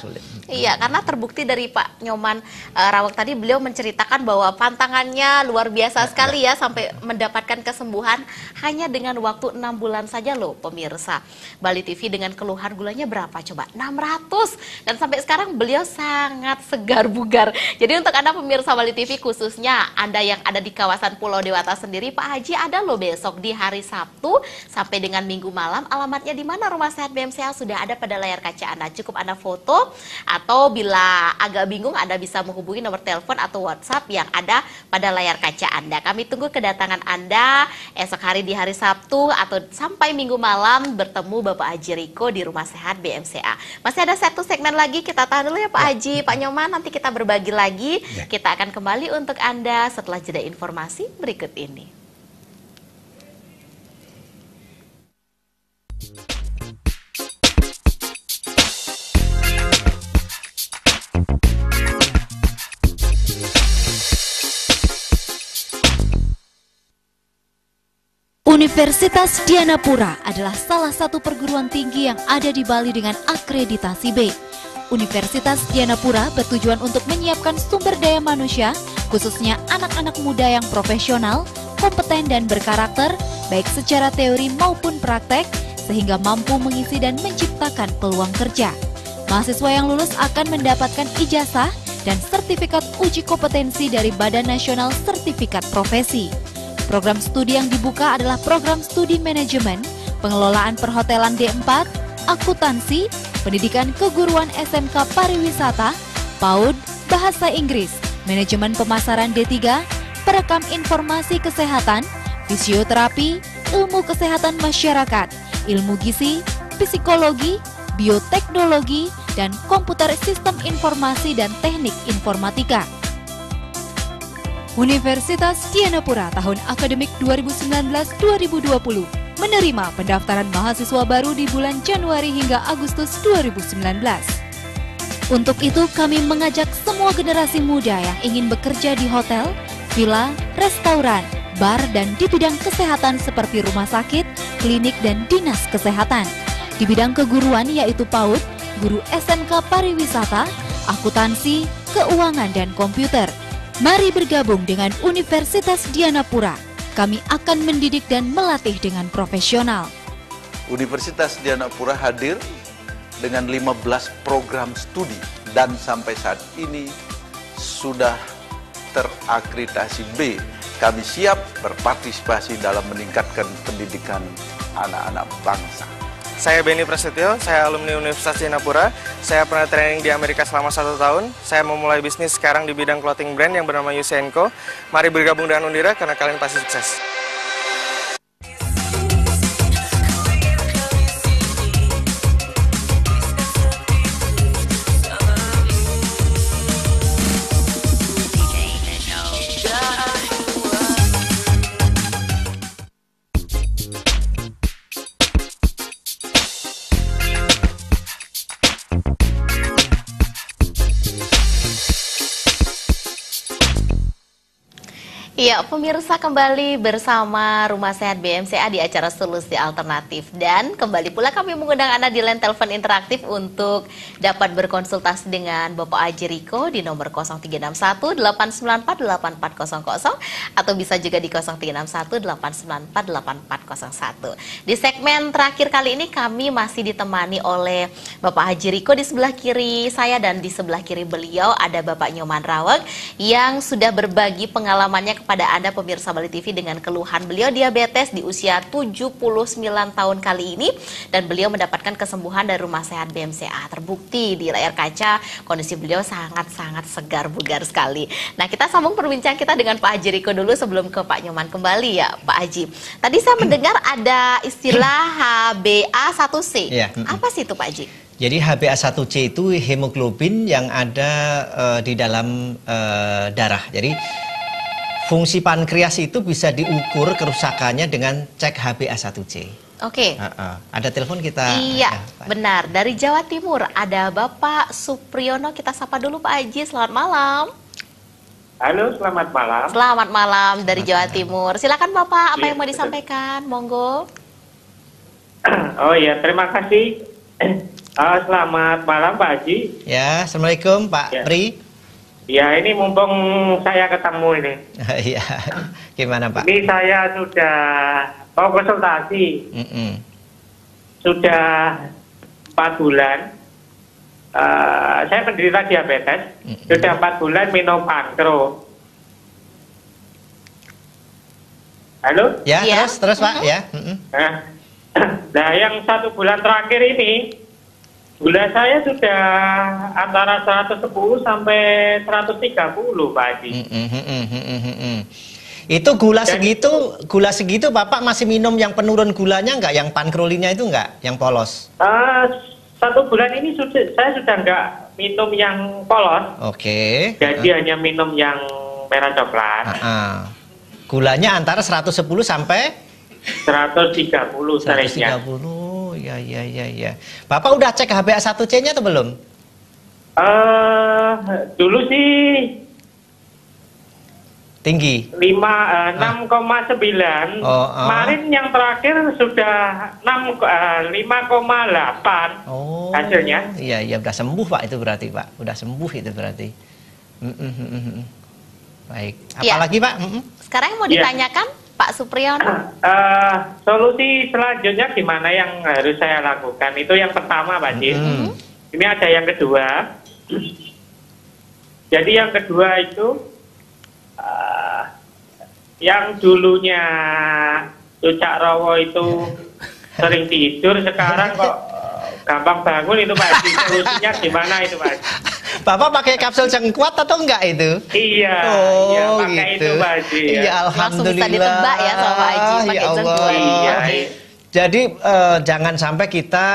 Iya, karena terbukti dari Pak Nyoman Rawak tadi, beliau menceritakan bahwa pantangannya luar biasa sekali ya, sampai mendapatkan kesembuhan hanya dengan waktu 6 bulan saja loh pemirsa. Bali TV dengan keluhan gulanya berapa coba? 600. Dan sampai sekarang beliau sangat segar bugar. Jadi untuk Anda pemirsa Bali TV, khususnya Anda yang ada di kawasan Pulau Dewata sendiri, Pak Haji ada loh besok di hari Sabtu sampai dengan Minggu malam. Alamatnya di mana? Rumah Sehat BMCA sudah ada pada layar kaca Anda. Cukup Anda foto, atau bila agak bingung Anda bisa menghubungi nomor telepon atau WhatsApp yang ada pada layar kaca Anda. Kami tunggu kedatangan Anda esok hari di hari Sabtu atau sampai Minggu malam bertemu Bapak Haji Riko di Rumah Sehat BMCA. Masih ada satu segmen lagi, kita tahan dulu ya Pak Haji, Pak Nyoman, nanti kita berbagi lagi. Kita akan kembali untuk Anda setelah jeda informasi berikut ini. Universitas Dianapura adalah salah satu perguruan tinggi yang ada di Bali dengan akreditasi B. Universitas Dianapura bertujuan untuk menyiapkan sumber daya manusia, khususnya anak-anak muda yang profesional, kompeten dan berkarakter, baik secara teori maupun praktek, sehingga mampu mengisi dan menciptakan peluang kerja. Mahasiswa yang lulus akan mendapatkan ijazah dan sertifikat uji kompetensi dari Badan Nasional Sertifikat Profesi. Program studi yang dibuka adalah program studi manajemen, pengelolaan perhotelan D4, akuntansi, pendidikan keguruan SMK pariwisata, PAUD, bahasa Inggris, manajemen pemasaran D3, perekam informasi kesehatan, fisioterapi, ilmu kesehatan masyarakat, ilmu gizi, psikologi, bioteknologi, dan komputer sistem informasi dan teknik informatika. Universitas Dianapura tahun akademik 2019-2020 menerima pendaftaran mahasiswa baru di bulan Januari hingga Agustus 2019. Untuk itu kami mengajak semua generasi muda yang ingin bekerja di hotel, villa, restoran, bar, dan di bidang kesehatan seperti rumah sakit, klinik, dan dinas kesehatan. Di bidang keguruan yaitu PAUD, guru SMK pariwisata, akuntansi, keuangan, dan komputer. Mari bergabung dengan Universitas Dianapura. Kami akan mendidik dan melatih dengan profesional. Universitas Dianapura hadir dengan 15 program studi dan sampai saat ini sudah terakreditasi B. Kami siap berpartisipasi dalam meningkatkan pendidikan anak-anak bangsa. Saya Benny Prasetyo, saya alumni Universitas Dianapura. Saya pernah training di Amerika selama 1 tahun. Saya memulai bisnis sekarang di bidang clothing brand yang bernama Yusenko. Mari bergabung dengan Undira karena kalian pasti sukses. Ya, pemirsa, kembali bersama Rumah Sehat BMCA di acara Solusi Alternatif. Dan kembali pula kami mengundang Anda di line telepon interaktif untuk dapat berkonsultasi dengan Bapak Aji Riko di nomor 0361 894 8400 atau bisa juga di 0361 894 8401. Di segmen terakhir kali ini kami masih ditemani oleh Bapak Aji Riko. Di sebelah kiri saya dan di sebelah kiri beliau ada Bapak Nyoman Rawag yang sudah berbagi pengalamannya kepada Anda pemirsa Bali TV dengan keluhan beliau diabetes di usia 79 tahun kali ini, dan beliau mendapatkan kesembuhan dari Rumah Sehat BMCA. Terbukti di layar kaca kondisi beliau sangat-sangat segar bugar sekali. Nah, kita sambung perbincangan kita dengan Pak Aji Riko dulu sebelum ke Pak Nyoman kembali ya, Pak Aji. Tadi saya mendengar ada istilah HbA1c. Ya. Apa sih itu, Pak Aji? Jadi HbA1c itu hemoglobin yang ada di dalam darah. Jadi fungsi pankreas itu bisa diukur kerusakannya dengan cek HbA1c. Oke. Ada telepon kita. Iya, benar. Dari Jawa Timur ada Bapak Supriyono. Kita sapa dulu Pak Aji. Selamat malam. Halo, selamat malam. Selamat malam dari Jawa Timur. Silakan Bapak, apa yang mau disampaikan? Monggo. Oh iya, terima kasih. Selamat malam Pak Haji. Ya, Assalamualaikum Pak Pri. Ya, ini mumpung saya ketemu ini. Iya, gimana Pak? Ini saya sudah mau konsultasi. Sudah 4 bulan. Saya penderita diabetes. Sudah 4 bulan minum Pankro. Halo? Ya, terus Pak ya. Nah, yang 1 bulan terakhir ini gula saya sudah antara 110 sampai 130 Pak Haji. Itu gula segitu Bapak masih minum yang penurun gulanya enggak? Yang pankrolinnya itu enggak? Yang polos? 1 bulan ini saya sudah enggak minum yang polos. Oke. Jadi hanya minum yang merah coklat. Gulanya antara 110 sampai 130 seringnya. 130. Ya. Bapak udah cek HbA1c-nya atau belum? Dulu sih tinggi. 6,9. Kemarin yang terakhir sudah 5,8. Hasilnya. Iya, udah sembuh Pak itu berarti Pak. Udah sembuh itu berarti. Baik. Apalagi Pak? Sekarang yang mau ditanyakan Pak Supriyono. Solusi selanjutnya gimana yang harus saya lakukan? Itu yang pertama Pak Haji. Ini ada yang kedua. Jadi yang kedua itu yang dulunya Cucak Rowo itu sering tidur, sekarang kok gampang bangun itu Pak Haji. Solusinya gimana itu Pak Haji? Bapak pakai kapsul cengkuat atau enggak itu? Iya, pakai gitu. itu Pak Haji. Iya, alhamdulillah. Langsung bisa ditebak ya sama Pak Haji pakai cengkuat. Iya. Jadi jangan sampai kita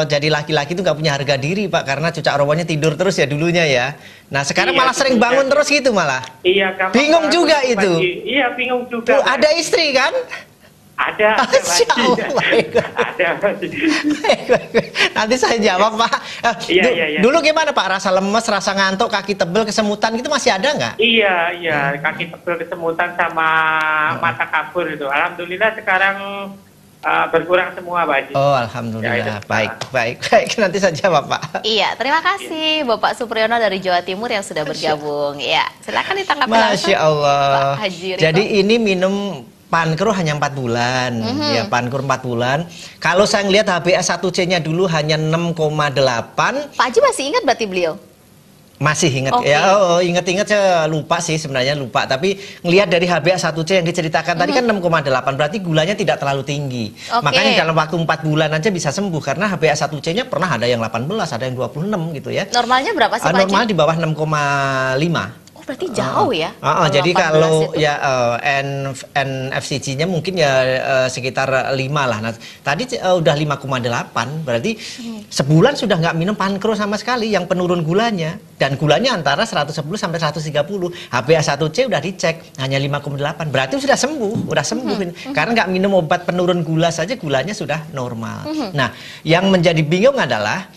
jadi laki-laki itu nggak punya harga diri Pak, karena Cucak Rowonya tidur terus ya dulunya ya. Nah sekarang malah sering bangun terus gitu malah. Iya. Bingung juga itu. Iya, bingung juga. Ada istri kan? Ada Nanti saya jawab, Pak. Iya. Dulu gimana, Pak? Rasa lemes, rasa ngantuk, kaki tebel, kesemutan gitu masih ada nggak? Iya. Kaki tebel, kesemutan sama mata kabur itu. Alhamdulillah sekarang berkurang semua, Pak Haji. Oh, alhamdulillah. Baik. Nanti saya jawab, Pak. Iya, terima kasih Bapak Supriyono dari Jawa Timur yang sudah bergabung. Ya, silakan ditanggapi langsung. Masya Allah. Pak Haji Riko. Jadi ini minum Pancro hanya 4 bulan, ya Pancro 4 bulan. Kalau saya ngelihat HbA1c-nya dulu hanya 6,8. Pak Haji masih ingat berarti beliau? Masih ingat Okay. ya, ingat-ingat saya lupa sih sebenarnya lupa. Tapi ngelihat dari HbA1c yang diceritakan tadi kan 6,8, berarti gulanya tidak terlalu tinggi. Okay. Makanya dalam waktu 4 bulan aja bisa sembuh karena HbA1c-nya pernah ada yang 18, ada yang 26 gitu ya. Normalnya berapa sih Pak Haji? Normal di bawah 6,5. Berarti jauh ya. Jadi kalau ya NFCG-nya mungkin ya sekitar 5 lah. Nah, tadi udah 5,8, berarti sebulan sudah nggak minum Pancro sama sekali yang penurun gulanya. Dan gulanya antara 110 sampai 130. HbA1c udah dicek hanya 5,8. Berarti sudah sembuh, Karena nggak minum obat penurun gula saja gulanya sudah normal. Nah, yang menjadi bingung adalah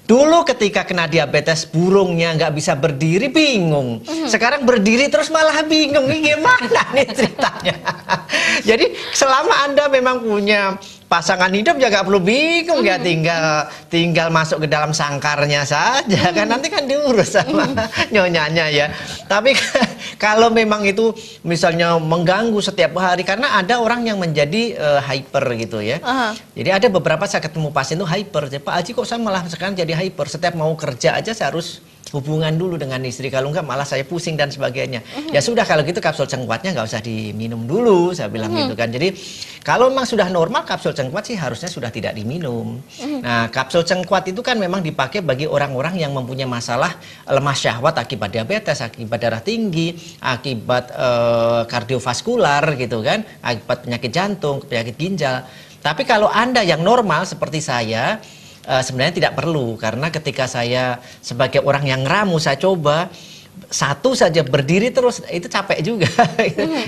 dulu ketika kena diabetes burungnya nggak bisa berdiri bingung. Sekarang berdiri terus malah bingung. Ini gimana nih ceritanya? Jadi selama Anda memang punya pasangan hidup ya nggak perlu bingung ya, tinggal masuk ke dalam sangkarnya saja kan, nanti kan diurus sama nyonyanya ya. Tapi kalau memang itu misalnya mengganggu setiap hari, karena ada orang yang menjadi hyper gitu ya. Jadi ada beberapa saya ketemu pasien itu hyper. Pak Haji kok saya malah sekarang jadi hyper, setiap mau kerja aja saya harus hubungan dulu dengan istri, kalau enggak malah saya pusing dan sebagainya. Ya sudah kalau gitu kapsul cengkuatnya nggak usah diminum dulu, saya bilang gitu kan. Jadi kalau memang sudah normal kapsul cengkuat sih harusnya sudah tidak diminum. Nah, kapsul cengkuat itu kan memang dipakai bagi orang-orang yang mempunyai masalah lemah syahwat akibat diabetes, akibat darah tinggi, akibat kardiovaskular gitu kan, akibat penyakit jantung, penyakit ginjal. Tapi kalau Anda yang normal seperti saya, sebenarnya tidak perlu, karena ketika saya sebagai orang yang ngeramu, saya coba satu saja berdiri terus itu capek juga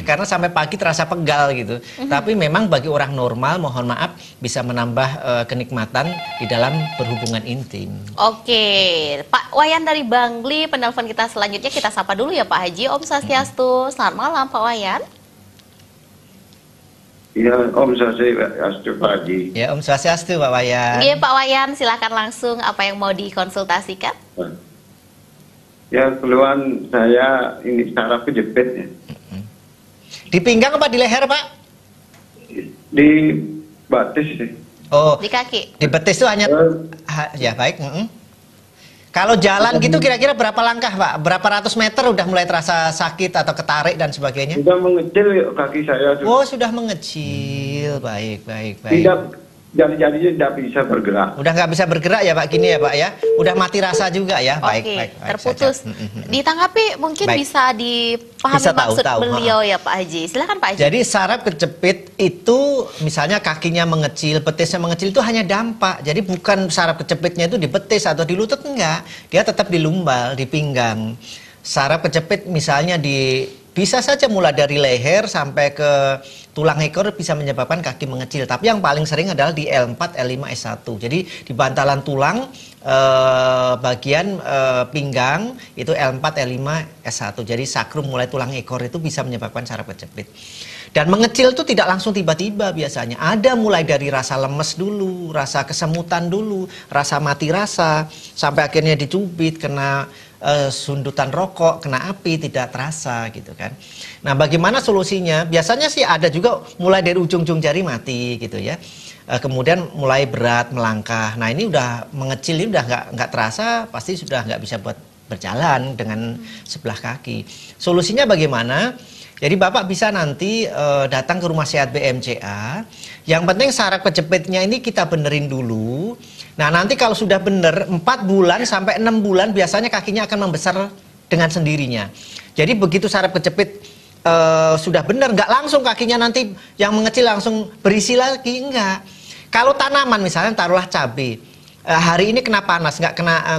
karena sampai pagi terasa pegal gitu. Tapi memang bagi orang normal, mohon maaf, bisa menambah kenikmatan di dalam berhubungan intim. Oke, Pak Wayan dari Bangli, penelpon kita selanjutnya kita sapa dulu ya Pak Haji. Om Swastiastu, selamat malam Pak Wayan. Ya, Om Swastiastu Pak Haji. Ya, Om Swastiastu Pak Wayan. Iya Pak Wayan, silakan langsung apa yang mau dikonsultasikan. Ya, keluhan saya ini saraf kejepit ya. Di pinggang apa di leher Pak? Di batis sih. Oh, di kaki. Di betis itu hanya ya baik. Kalau jalan gitu kira-kira berapa langkah Pak? Berapa ratus meter udah mulai terasa sakit atau ketarik dan sebagainya? Sudah mengecil kaki saya. Oh, sudah mengecil. Baik. Jari-jarinya tidak bisa bergerak. Udah nggak bisa bergerak ya Pak, gini ya Pak ya? Udah mati rasa juga ya? Baik, terputus. Ditanggapi mungkin bisa dipahami maksud beliau ya Pak Haji. Silakan Pak Haji. Jadi saraf kejepit itu misalnya kakinya mengecil, betisnya mengecil itu hanya dampak. Jadi bukan saraf kejepitnya itu di betis atau di lutut, enggak. Dia tetap di lumbal, di pinggang. Saraf kejepit misalnya bisa saja mulai dari leher sampai ke tulang ekor bisa menyebabkan kaki mengecil. Tapi yang paling sering adalah di L4, L5, S1. Jadi di bantalan tulang bagian pinggang itu L4, L5, S1. Jadi sakrum mulai tulang ekor itu bisa menyebabkan saraf kejepit. Dan mengecil itu tidak langsung tiba-tiba biasanya. Ada mulai dari rasa lemes dulu, rasa kesemutan dulu, rasa mati rasa, sampai akhirnya dicubit, kena sundutan rokok, kena api, tidak terasa gitu kan. Nah, bagaimana solusinya? Biasanya sih ada juga mulai dari ujung-ujung jari mati gitu ya. Kemudian mulai berat melangkah. Nah, ini udah mengecil, ini udah nggak terasa, pasti sudah nggak bisa buat berjalan dengan sebelah kaki. Solusinya bagaimana? Jadi Bapak bisa nanti datang ke Rumah Sehat BMCA. Yang penting saraf kejepitnya ini kita benerin dulu. Nah, nanti kalau sudah bener 4 bulan sampai 6 bulan biasanya kakinya akan membesar dengan sendirinya. Jadi begitu saraf kejepit sudah bener, nggak langsung kakinya nanti yang mengecil langsung berisi lagi, enggak. Kalau tanaman misalnya taruhlah cabai, hari ini kena panas,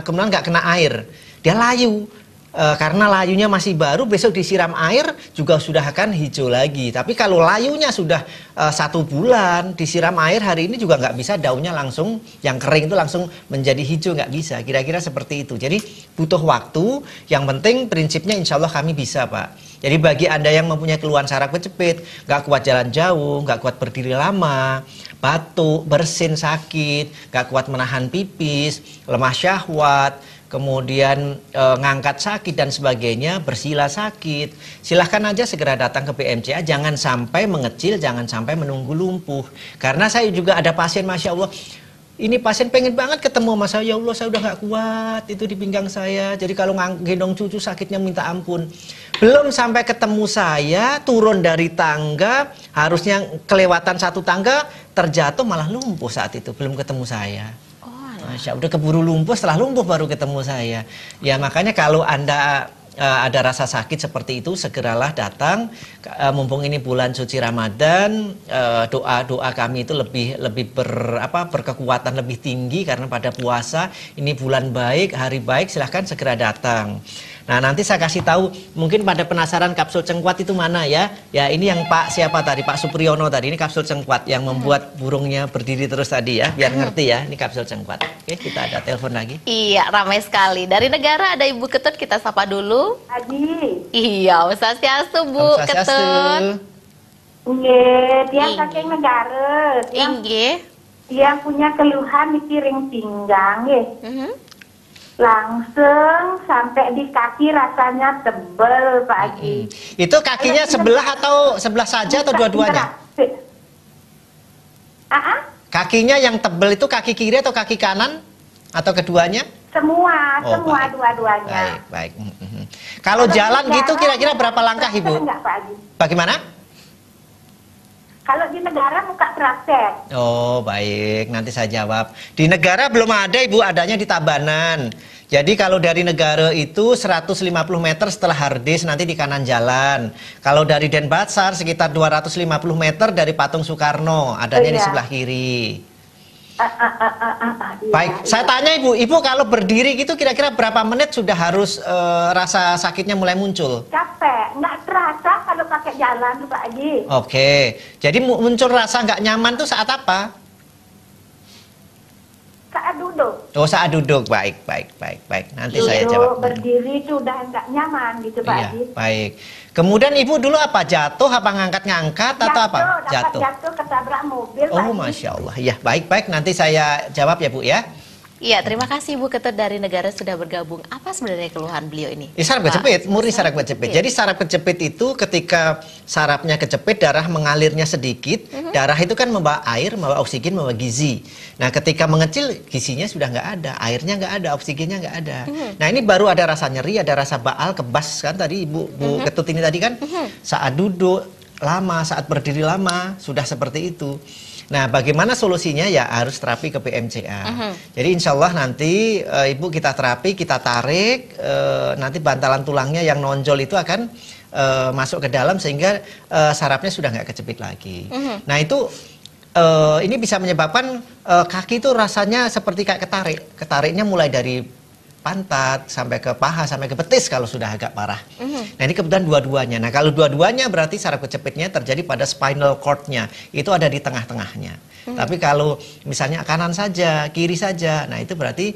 kemudian nggak kena air, dia layu. Karena layunya masih baru, besok disiram air juga sudah akan hijau lagi. Tapi kalau layunya sudah 1 bulan disiram air, hari ini juga nggak bisa daunnya langsung yang kering itu langsung menjadi hijau, nggak bisa. Kira-kira seperti itu. Jadi butuh waktu. Yang penting prinsipnya insya Allah kami bisa, Pak. Jadi bagi Anda yang mempunyai keluhan saraf kejepit, nggak kuat jalan jauh, nggak kuat berdiri lama, batuk, bersin sakit, nggak kuat menahan pipis, lemah syahwat, kemudian ngangkat sakit dan sebagainya, bersila sakit, silahkan aja segera datang ke BMCA. Jangan sampai mengecil, jangan sampai menunggu lumpuh. Karena saya juga ada pasien, Masya Allah, ini pasien pengen banget ketemu sama saya, ya Allah saya udah nggak kuat itu di pinggang saya, jadi kalau gendong cucu sakitnya minta ampun. Belum sampai ketemu saya, turun dari tangga, harusnya kelewatan 1 tangga, terjatuh malah lumpuh saat itu, belum ketemu saya. Masya Allah, udah keburu lumpuh, setelah lumpuh baru ketemu saya. Ya makanya kalau Anda ada rasa sakit seperti itu, segeralah datang. Mumpung ini bulan suci Ramadan, doa-doa kami itu lebih berkekuatan lebih tinggi karena pada puasa ini bulan baik, hari baik, silahkan segera datang. Nah nanti saya kasih tahu, mungkin pada penasaran kapsul cengkuat itu mana ya? Ya ini yang Pak siapa tadi, Pak Supriyono tadi, ini kapsul cengkuat yang membuat burungnya berdiri terus tadi ya, biar ngerti ya, ini kapsul cengkuat. Oke, kita ada telepon lagi. Iya, ramai sekali. Dari negara ada Ibu Ketut, kita sapa dulu. Haji. Iya, Om Swastiastu Bu Ketut. Nggih, dia saking negara. Yang punya keluhan di piring pinggang nggih. Langsung sampai di kaki rasanya tebel, Pak Haji. Itu kakinya sebelah atau sebelah saja atau dua-duanya? Kakinya yang tebel itu kaki kiri atau kaki kanan atau keduanya? Semua, Oh, semua baik. dua-duanya. Baik. Kalau jalan gitu kira-kira berapa langkah Ibu? Enggak, Pak Haji. Bagaimana? Kalau di negara buka praktek. Oh baik, nanti saya jawab. Di negara belum ada Ibu, adanya di Tabanan. Jadi kalau dari negara itu 150 meter setelah Hardis nanti di kanan jalan. Kalau dari Denpasar sekitar 250 meter dari Patung Soekarno, adanya di sebelah kiri. Baik, saya tanya Ibu kalau berdiri gitu kira-kira berapa menit sudah harus rasa sakitnya mulai muncul? Capek, nggak terasa kalau pakai jalan tuh Pak Haji. Oke, jadi muncul rasa nggak nyaman tuh saat apa? Saat duduk. Oh saat duduk, baik. Nanti saya jawab. Berdiri itu udah nggak nyaman gitu Pak Haji. Baik. Kemudian Ibu dulu apa? Jatuh, apa ngangkat-ngangkat atau apa? Jatuh ketabrak mobil. Oh Masya Allah. Ya baik. Nanti saya jawab ya Bu ya. Iya, terima kasih Ibu Ketut dari negara sudah bergabung. Apa sebenarnya keluhan beliau ini? Saraf kejepit, murni saraf kejepit. Jadi saraf kejepit itu ketika sarafnya kejepit, darah mengalirnya sedikit. Darah itu kan membawa air, membawa oksigen, membawa gizi. Nah ketika mengecil, gizinya sudah nggak ada, airnya nggak ada, oksigennya nggak ada. Nah ini baru ada rasa nyeri, ada rasa baal, kebas kan tadi Bu Ketut ini tadi kan. Saat duduk lama, saat berdiri lama, sudah seperti itu. Nah, bagaimana solusinya? Ya harus terapi ke BMCA. Jadi insya Allah nanti Ibu kita terapi, kita tarik, nanti bantalan tulangnya yang nonjol itu akan masuk ke dalam sehingga sarafnya sudah nggak kejepit lagi. Nah itu ini bisa menyebabkan kaki itu rasanya seperti kayak ketarik. Ketariknya mulai dari pantat sampai ke paha sampai ke betis kalau sudah agak parah. Nah ini kebetulan dua-duanya. Nah kalau dua-duanya berarti saraf kejepitnya terjadi pada spinal cord-nya. Itu ada di tengah-tengahnya. Tapi kalau misalnya kanan saja, kiri saja, nah itu berarti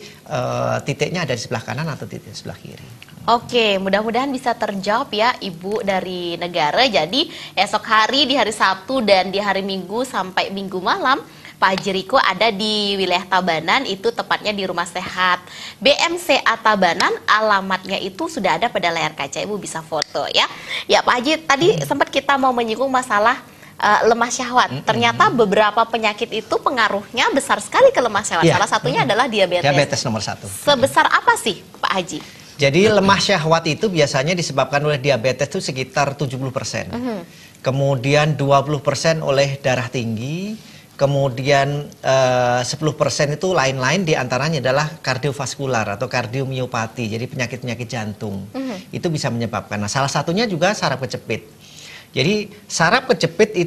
titiknya ada di sebelah kanan atau titik sebelah kiri. Oke, mudah-mudahan bisa terjawab ya Ibu dari negara. Jadi esok hari di hari Sabtu dan di hari Minggu sampai Minggu malam Pak Haji Riko ada di wilayah Tabanan, itu tepatnya di Rumah Sehat BMCA Tabanan. Alamatnya itu sudah ada pada layar kaca, Ibu bisa foto ya. Ya Pak Haji, tadi sempat kita mau menyinggung masalah lemah syahwat. Ternyata beberapa penyakit itu pengaruhnya besar sekali ke lemah syahwat. Salah satunya adalah diabetes. Diabetes nomor 1. Sebesar apa sih Pak Haji? Jadi lemah syahwat itu biasanya disebabkan oleh diabetes itu sekitar 70%. Kemudian 20% oleh darah tinggi. Kemudian 10% itu lain-lain, diantaranya adalah kardiovaskular atau kardiomiopati, jadi penyakit-penyakit jantung. Itu bisa menyebabkan. Nah, salah satunya juga saraf kejepit. Jadi saraf kejepit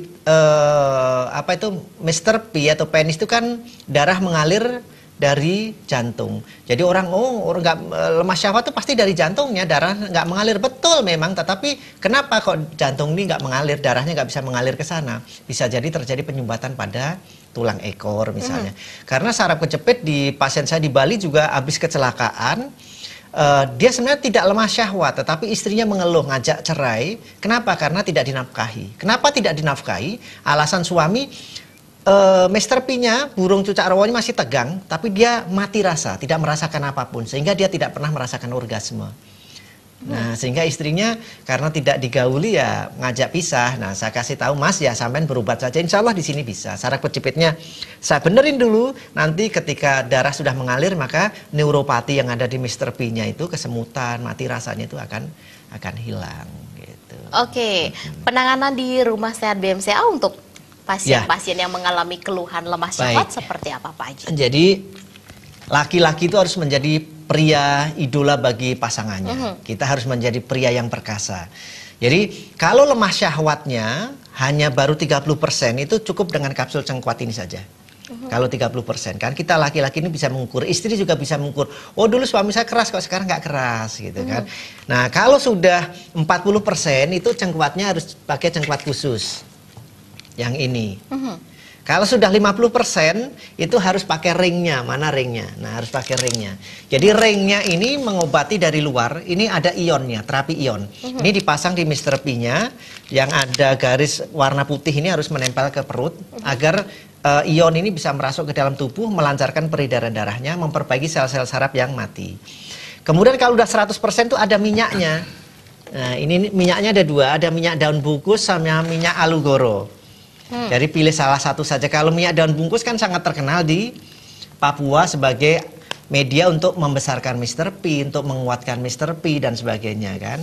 Mr. P atau penis itu kan darah mengalir dari jantung. Jadi orang nggak lemah syahwat itu pasti dari jantungnya, darah nggak mengalir, betul memang. Tetapi kenapa kok jantung ini nggak mengalir, darahnya nggak bisa mengalir ke sana? Bisa jadi terjadi penyumbatan pada tulang ekor misalnya. Karena saraf kejepit di pasien saya di Bali juga habis kecelakaan. Dia sebenarnya tidak lemah syahwat, tetapi istrinya mengeluh ngajak cerai. Kenapa? Karena tidak dinafkahi. Kenapa tidak dinafkahi? Alasan suami, Mr. P-nya, burung cucak rawonya masih tegang, tapi dia mati rasa, tidak merasakan apapun, sehingga dia tidak pernah merasakan orgasme. Nah, sehingga istrinya karena tidak digauli ya ngajak pisah. Nah, saya kasih tahu, Mas, ya sampean berobat saja, insya Allah di sini bisa. Saraf kejepitnya saya benerin dulu, nanti ketika darah sudah mengalir maka neuropati yang ada di Mr. P-nya itu, kesemutan, mati rasanya itu akan hilang. Gitu. Oke, penanganan di Rumah Sehat BMCA untuk pasien-pasien yang mengalami keluhan lemah syahwat seperti apa, Pak Haji? Jadi laki-laki itu harus menjadi pria idola bagi pasangannya. Kita harus menjadi pria yang perkasa. Jadi kalau lemah syahwatnya hanya baru 30%, itu cukup dengan kapsul cengkuat ini saja. Kalau 30%, kan kita laki-laki ini bisa mengukur, istri juga bisa mengukur. Oh, dulu suami saya keras, kok sekarang nggak keras gitu kan. Nah, kalau sudah 40% itu cengkuatnya harus pakai cengkuat khusus. Yang ini. Kalau sudah 50% itu harus pakai ringnya. Mana ringnya? Nah, harus pakai ringnya. Jadi ringnya ini mengobati dari luar. Ini ada ionnya, terapi ion. Ini dipasang di Mr. P-nya. Yang ada garis warna putih ini harus menempel ke perut agar ion ini bisa merasuk ke dalam tubuh, melancarkan peredaran darahnya, memperbaiki sel-sel saraf yang mati. Kemudian kalau udah 100% itu ada minyaknya. Nah, ini minyaknya ada dua, ada minyak daun bungkus sama minyak alugoro. Jadi pilih salah satu saja. Kalau minyak daun bungkus kan sangat terkenal di Papua sebagai media untuk membesarkan Mr. P, untuk menguatkan Mr. P dan sebagainya kan.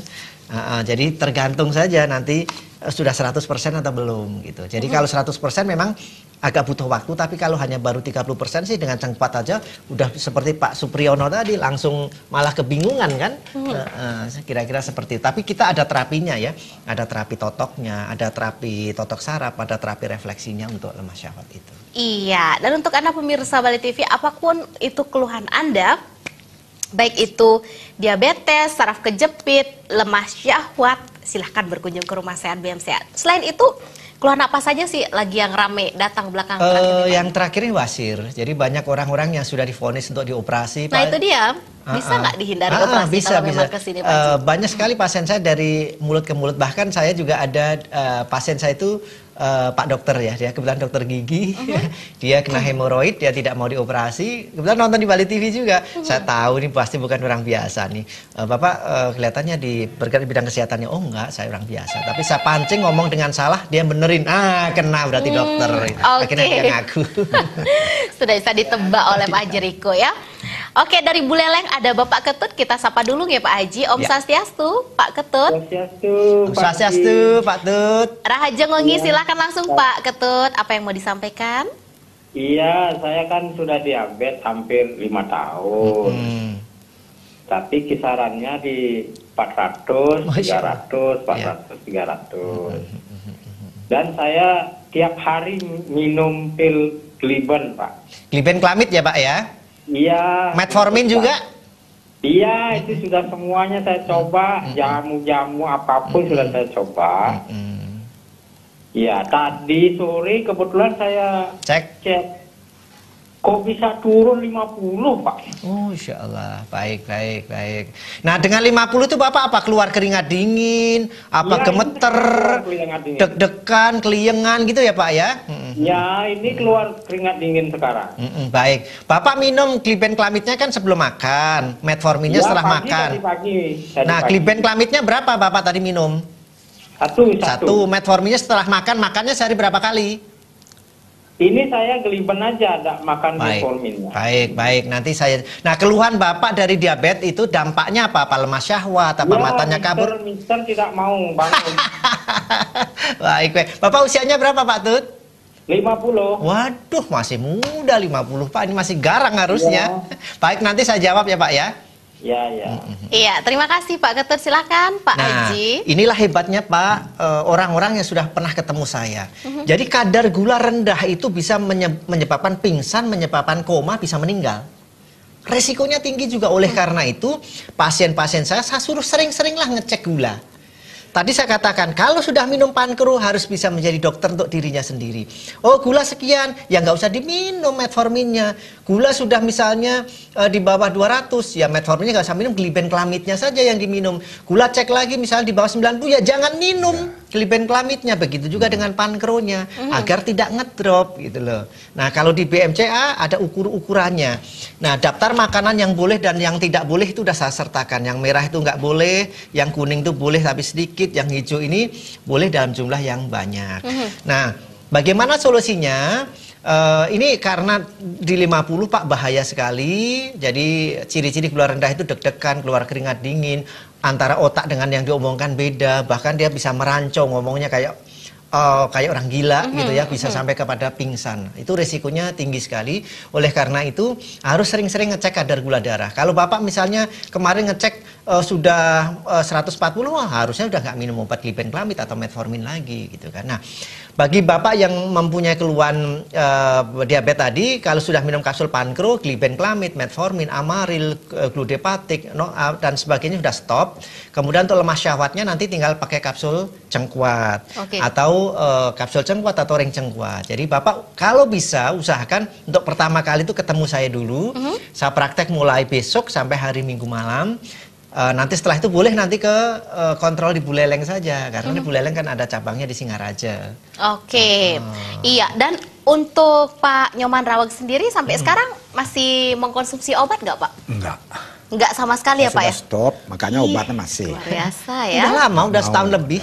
Jadi tergantung saja nanti sudah 100% atau belum gitu. Jadi kalau 100% memang agak butuh waktu, tapi kalau hanya baru 30% sih dengan cengkuat aja udah seperti Pak Supriyono tadi langsung malah kebingungan kan. Kira-kira seperti itu. Tapi kita ada terapinya ya. Ada terapi totoknya, ada terapi totok saraf, ada terapi refleksinya untuk lemah syahwat itu. Iya, dan untuk Anda pemirsa Bali TV, apapun itu keluhan Anda, baik itu diabetes, saraf kejepit, lemah syahwat, silahkan berkunjung ke Rumah Sehat BMCA. Selain itu, keluhan apa saja sih lagi yang rame datang belakang terakhir? Yang terakhir ini wasir. Jadi banyak orang-orang yang sudah divonis untuk dioperasi. Nah, itu dia. Bisa nggak dihindari operasi bisa, kalau memang kesini, Pak? Banyak sekali pasien saya dari mulut ke mulut. Bahkan saya juga ada pasien saya itu Pak dokter ya, dia kebetulan dokter gigi, dia kena hemoroid, dia tidak mau dioperasi. Kebetulan nonton di Bali TV juga, saya tahu ini pasti bukan orang biasa nih. Bapak kelihatannya bergerak di bidang kesehatannya, oh enggak, saya orang biasa. Tapi saya pancing ngomong dengan salah, dia benerin, kena berarti dokter. Akhirnya dia ngaku. Sudah bisa ditebak oleh Pak Haji Riko ya. Oke, dari Buleleng ada Bapak Ketut, kita sapa dulu ya Pak Haji. Om Swastiastu, Pak Ketut. Om Swastiastu, Pak Tut. Rahaja Ngongi, silakan langsung Pak Ketut. Apa yang mau disampaikan? Iya, saya kan sudah diabetes hampir 5 tahun. Tapi kisarannya di 400, 300, 400, 300. Dan saya tiap hari minum pil Gliben, Pak. Gliben Klamid ya Pak ya? Iya. Metformin juga? Iya, itu sudah semuanya saya coba, jamu-jamu apapun sudah saya coba. Ya, tadi sore kebetulan saya cek, kok bisa turun 50, Pak? Oh, Insya Allah, baik. Nah, dengan 50 itu Bapak apa? Keluar keringat dingin, apa ya, gemeter, deg-degan, keliengan gitu ya Pak ya? Ya, ini keluar keringat dingin sekarang. Baik, Bapak minum Gliben Klamidnya kan sebelum makan, metforminnya ya, setelah makan. Nah, Gliben Klamidnya berapa Bapak tadi minum? Satu. Metforminnya setelah makan, makannya sehari berapa kali? Ini saya Gliben aja, ada makan metforminnya. Baik. Nanti saya. Nah, keluhan Bapak dari diabetes itu dampaknya apa? Apa lemah syahwat? Apa matanya kabur? Mister tidak mau bangun. Baik. Bapak usianya berapa Pak Tut? 50. Waduh, masih muda 50 Pak. Ini masih garang harusnya. Baik, nanti saya jawab ya Pak ya. Iya, terima kasih Pak Ketut. Silakan Pak Haji. Inilah hebatnya Pak, orang-orang yang sudah pernah ketemu saya. Jadi kadar gula rendah itu bisa menyebabkan pingsan, menyebabkan koma, bisa meninggal. Resikonya tinggi juga. Oleh karena itu pasien-pasien saya suruh sering-seringlah ngecek gula. Tadi saya katakan, kalau sudah minum Pankro harus bisa menjadi dokter untuk dirinya sendiri. Oh, gula sekian, ya nggak usah diminum metforminnya. Gula sudah misalnya di bawah 200, ya metforminnya nggak usah minum, glibenclamidnya saja yang diminum. Gula cek lagi misalnya di bawah 90, ya jangan minum glibenclamidnya. Begitu juga dengan Pankronya, agar tidak ngedrop gitu loh. Nah, kalau di BMCA ada ukur-ukurannya. Nah, daftar makanan yang boleh dan yang tidak boleh itu udah saya sertakan. Yang merah itu nggak boleh, yang kuning itu boleh tapi sedikit, yang hijau ini boleh dalam jumlah yang banyak. Nah, bagaimana solusinya? Ini karena di 50 Pak bahaya sekali. Jadi ciri-ciri gula rendah itu deg-degan, keluar keringat dingin, antara otak dengan yang diomongkan beda. Bahkan dia bisa merancong, ngomongnya kayak orang gila gitu ya, bisa sampai kepada pingsan. Itu resikonya tinggi sekali. Oleh karena itu harus sering-sering ngecek kadar gula darah. Kalau Bapak misalnya kemarin ngecek sudah 140, harusnya udah nggak minum obat glibenclamid atau metformin lagi gitu kan. Nah, bagi Bapak yang mempunyai keluhan diabetes tadi, kalau sudah minum kapsul Pankro, glibenclamid, metformin, Amaril, gludepatik, dan sebagainya sudah stop. Kemudian untuk lemas syahwatnya nanti tinggal pakai kapsul cengkuat atau kapsul cengkuat atau ring cengkuat. Jadi Bapak kalau bisa usahakan untuk pertama kali itu ketemu saya dulu. Saya praktek mulai besok sampai hari Minggu malam. Nanti setelah itu boleh nanti ke kontrol di Buleleng saja, karena di Buleleng kan ada cabangnya di Singaraja. Iya, dan untuk Pak Nyoman Rawag sendiri sampai sekarang masih mengkonsumsi obat nggak Pak? Enggak sama sekali ya Pak ya? Stop, makanya obatnya masih. Luar biasa ya. Udah lama, udah setahun lebih.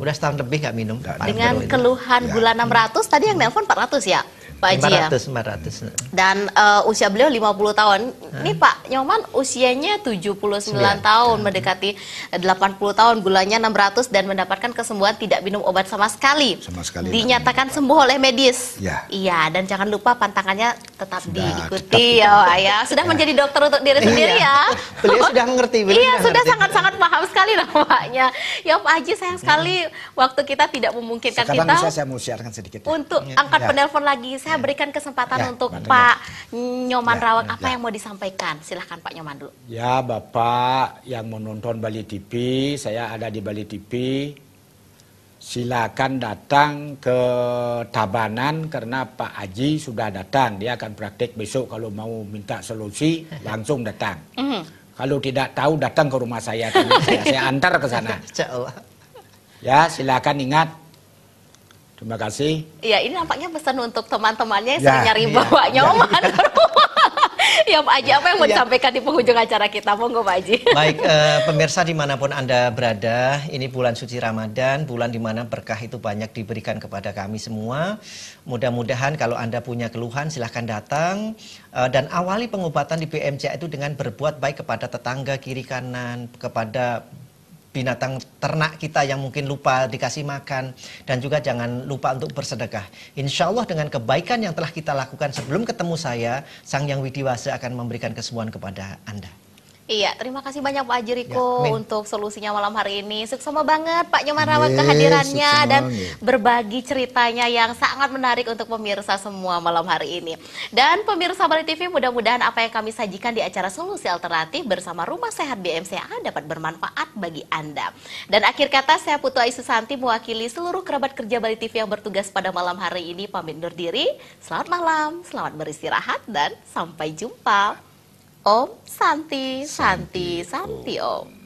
Udah setahun lebih nggak minum. Dengan keluhan gula 600, tadi yang nelpon 400 ya? Pak Haji ya? 400. Dan usia beliau 50 tahun. Ini Pak Nyoman usianya 79 tahun, mendekati 80 tahun, gulanya 600 dan mendapatkan kesembuhan, tidak minum obat sama sekali. Dinyatakan sembuh oleh medis. Iya, dan jangan lupa pantangannya tetap diikuti ya. Sudah menjadi dokter untuk diri sendiri ya. Beliau sudah mengerti. Iya, sudah sangat-sangat paham sekali nampaknya. Ya Pak Haji, sayang sekali waktu kita tidak memungkinkan kita. Saya mau siarkan sedikit. Untuk angkat penelpon lagi, saya berikan kesempatan untuk Pak Nyoman Rawag. Apa yang mau disampaikan? Silahkan Pak Nyoman dulu. Ya, Bapak yang menonton Bali TV, saya ada di Bali TV. Silakan datang ke Tabanan karena Pak Haji sudah datang. Dia akan praktek besok. Kalau mau minta solusi langsung datang. Kalau tidak tahu datang ke rumah saya, saya antar ke sana. Ya, silakan ingat. Terima kasih. Iya, ini nampaknya pesan untuk teman-temannya yang sering nyari Bapak Nyoman. Ya Pak Haji, apa yang mau disampaikan di penghujung acara kita? Monggo Pak Haji. Baik, pemirsa dimanapun Anda berada, ini bulan suci Ramadan, bulan dimana berkah itu banyak diberikan kepada kami semua. Mudah-mudahan kalau Anda punya keluhan silahkan datang dan awali pengobatan di BMCA itu dengan berbuat baik kepada tetangga kiri kanan, kepada binatang ternak kita yang mungkin lupa dikasih makan, dan juga jangan lupa untuk bersedekah. Insya Allah dengan kebaikan yang telah kita lakukan sebelum ketemu saya, Sang Yang Widiwasa akan memberikan kesembuhan kepada Anda. Iya, terima kasih banyak Pak Haji Riko untuk solusinya malam hari ini. Suksema banget Pak Nyoman Rawag kehadirannya dan berbagi ceritanya yang sangat menarik untuk pemirsa semua malam hari ini. Dan pemirsa Bali TV, mudah-mudahan apa yang kami sajikan di acara Solusi Alternatif bersama Rumah Sehat BMCA dapat bermanfaat bagi Anda. Dan akhir kata, saya Putu Aisu Santi mewakili seluruh kerabat kerja Bali TV yang bertugas pada malam hari ini pamit undur diri. Selamat malam, selamat beristirahat dan sampai jumpa. Om Santi, Santi, Santi Om.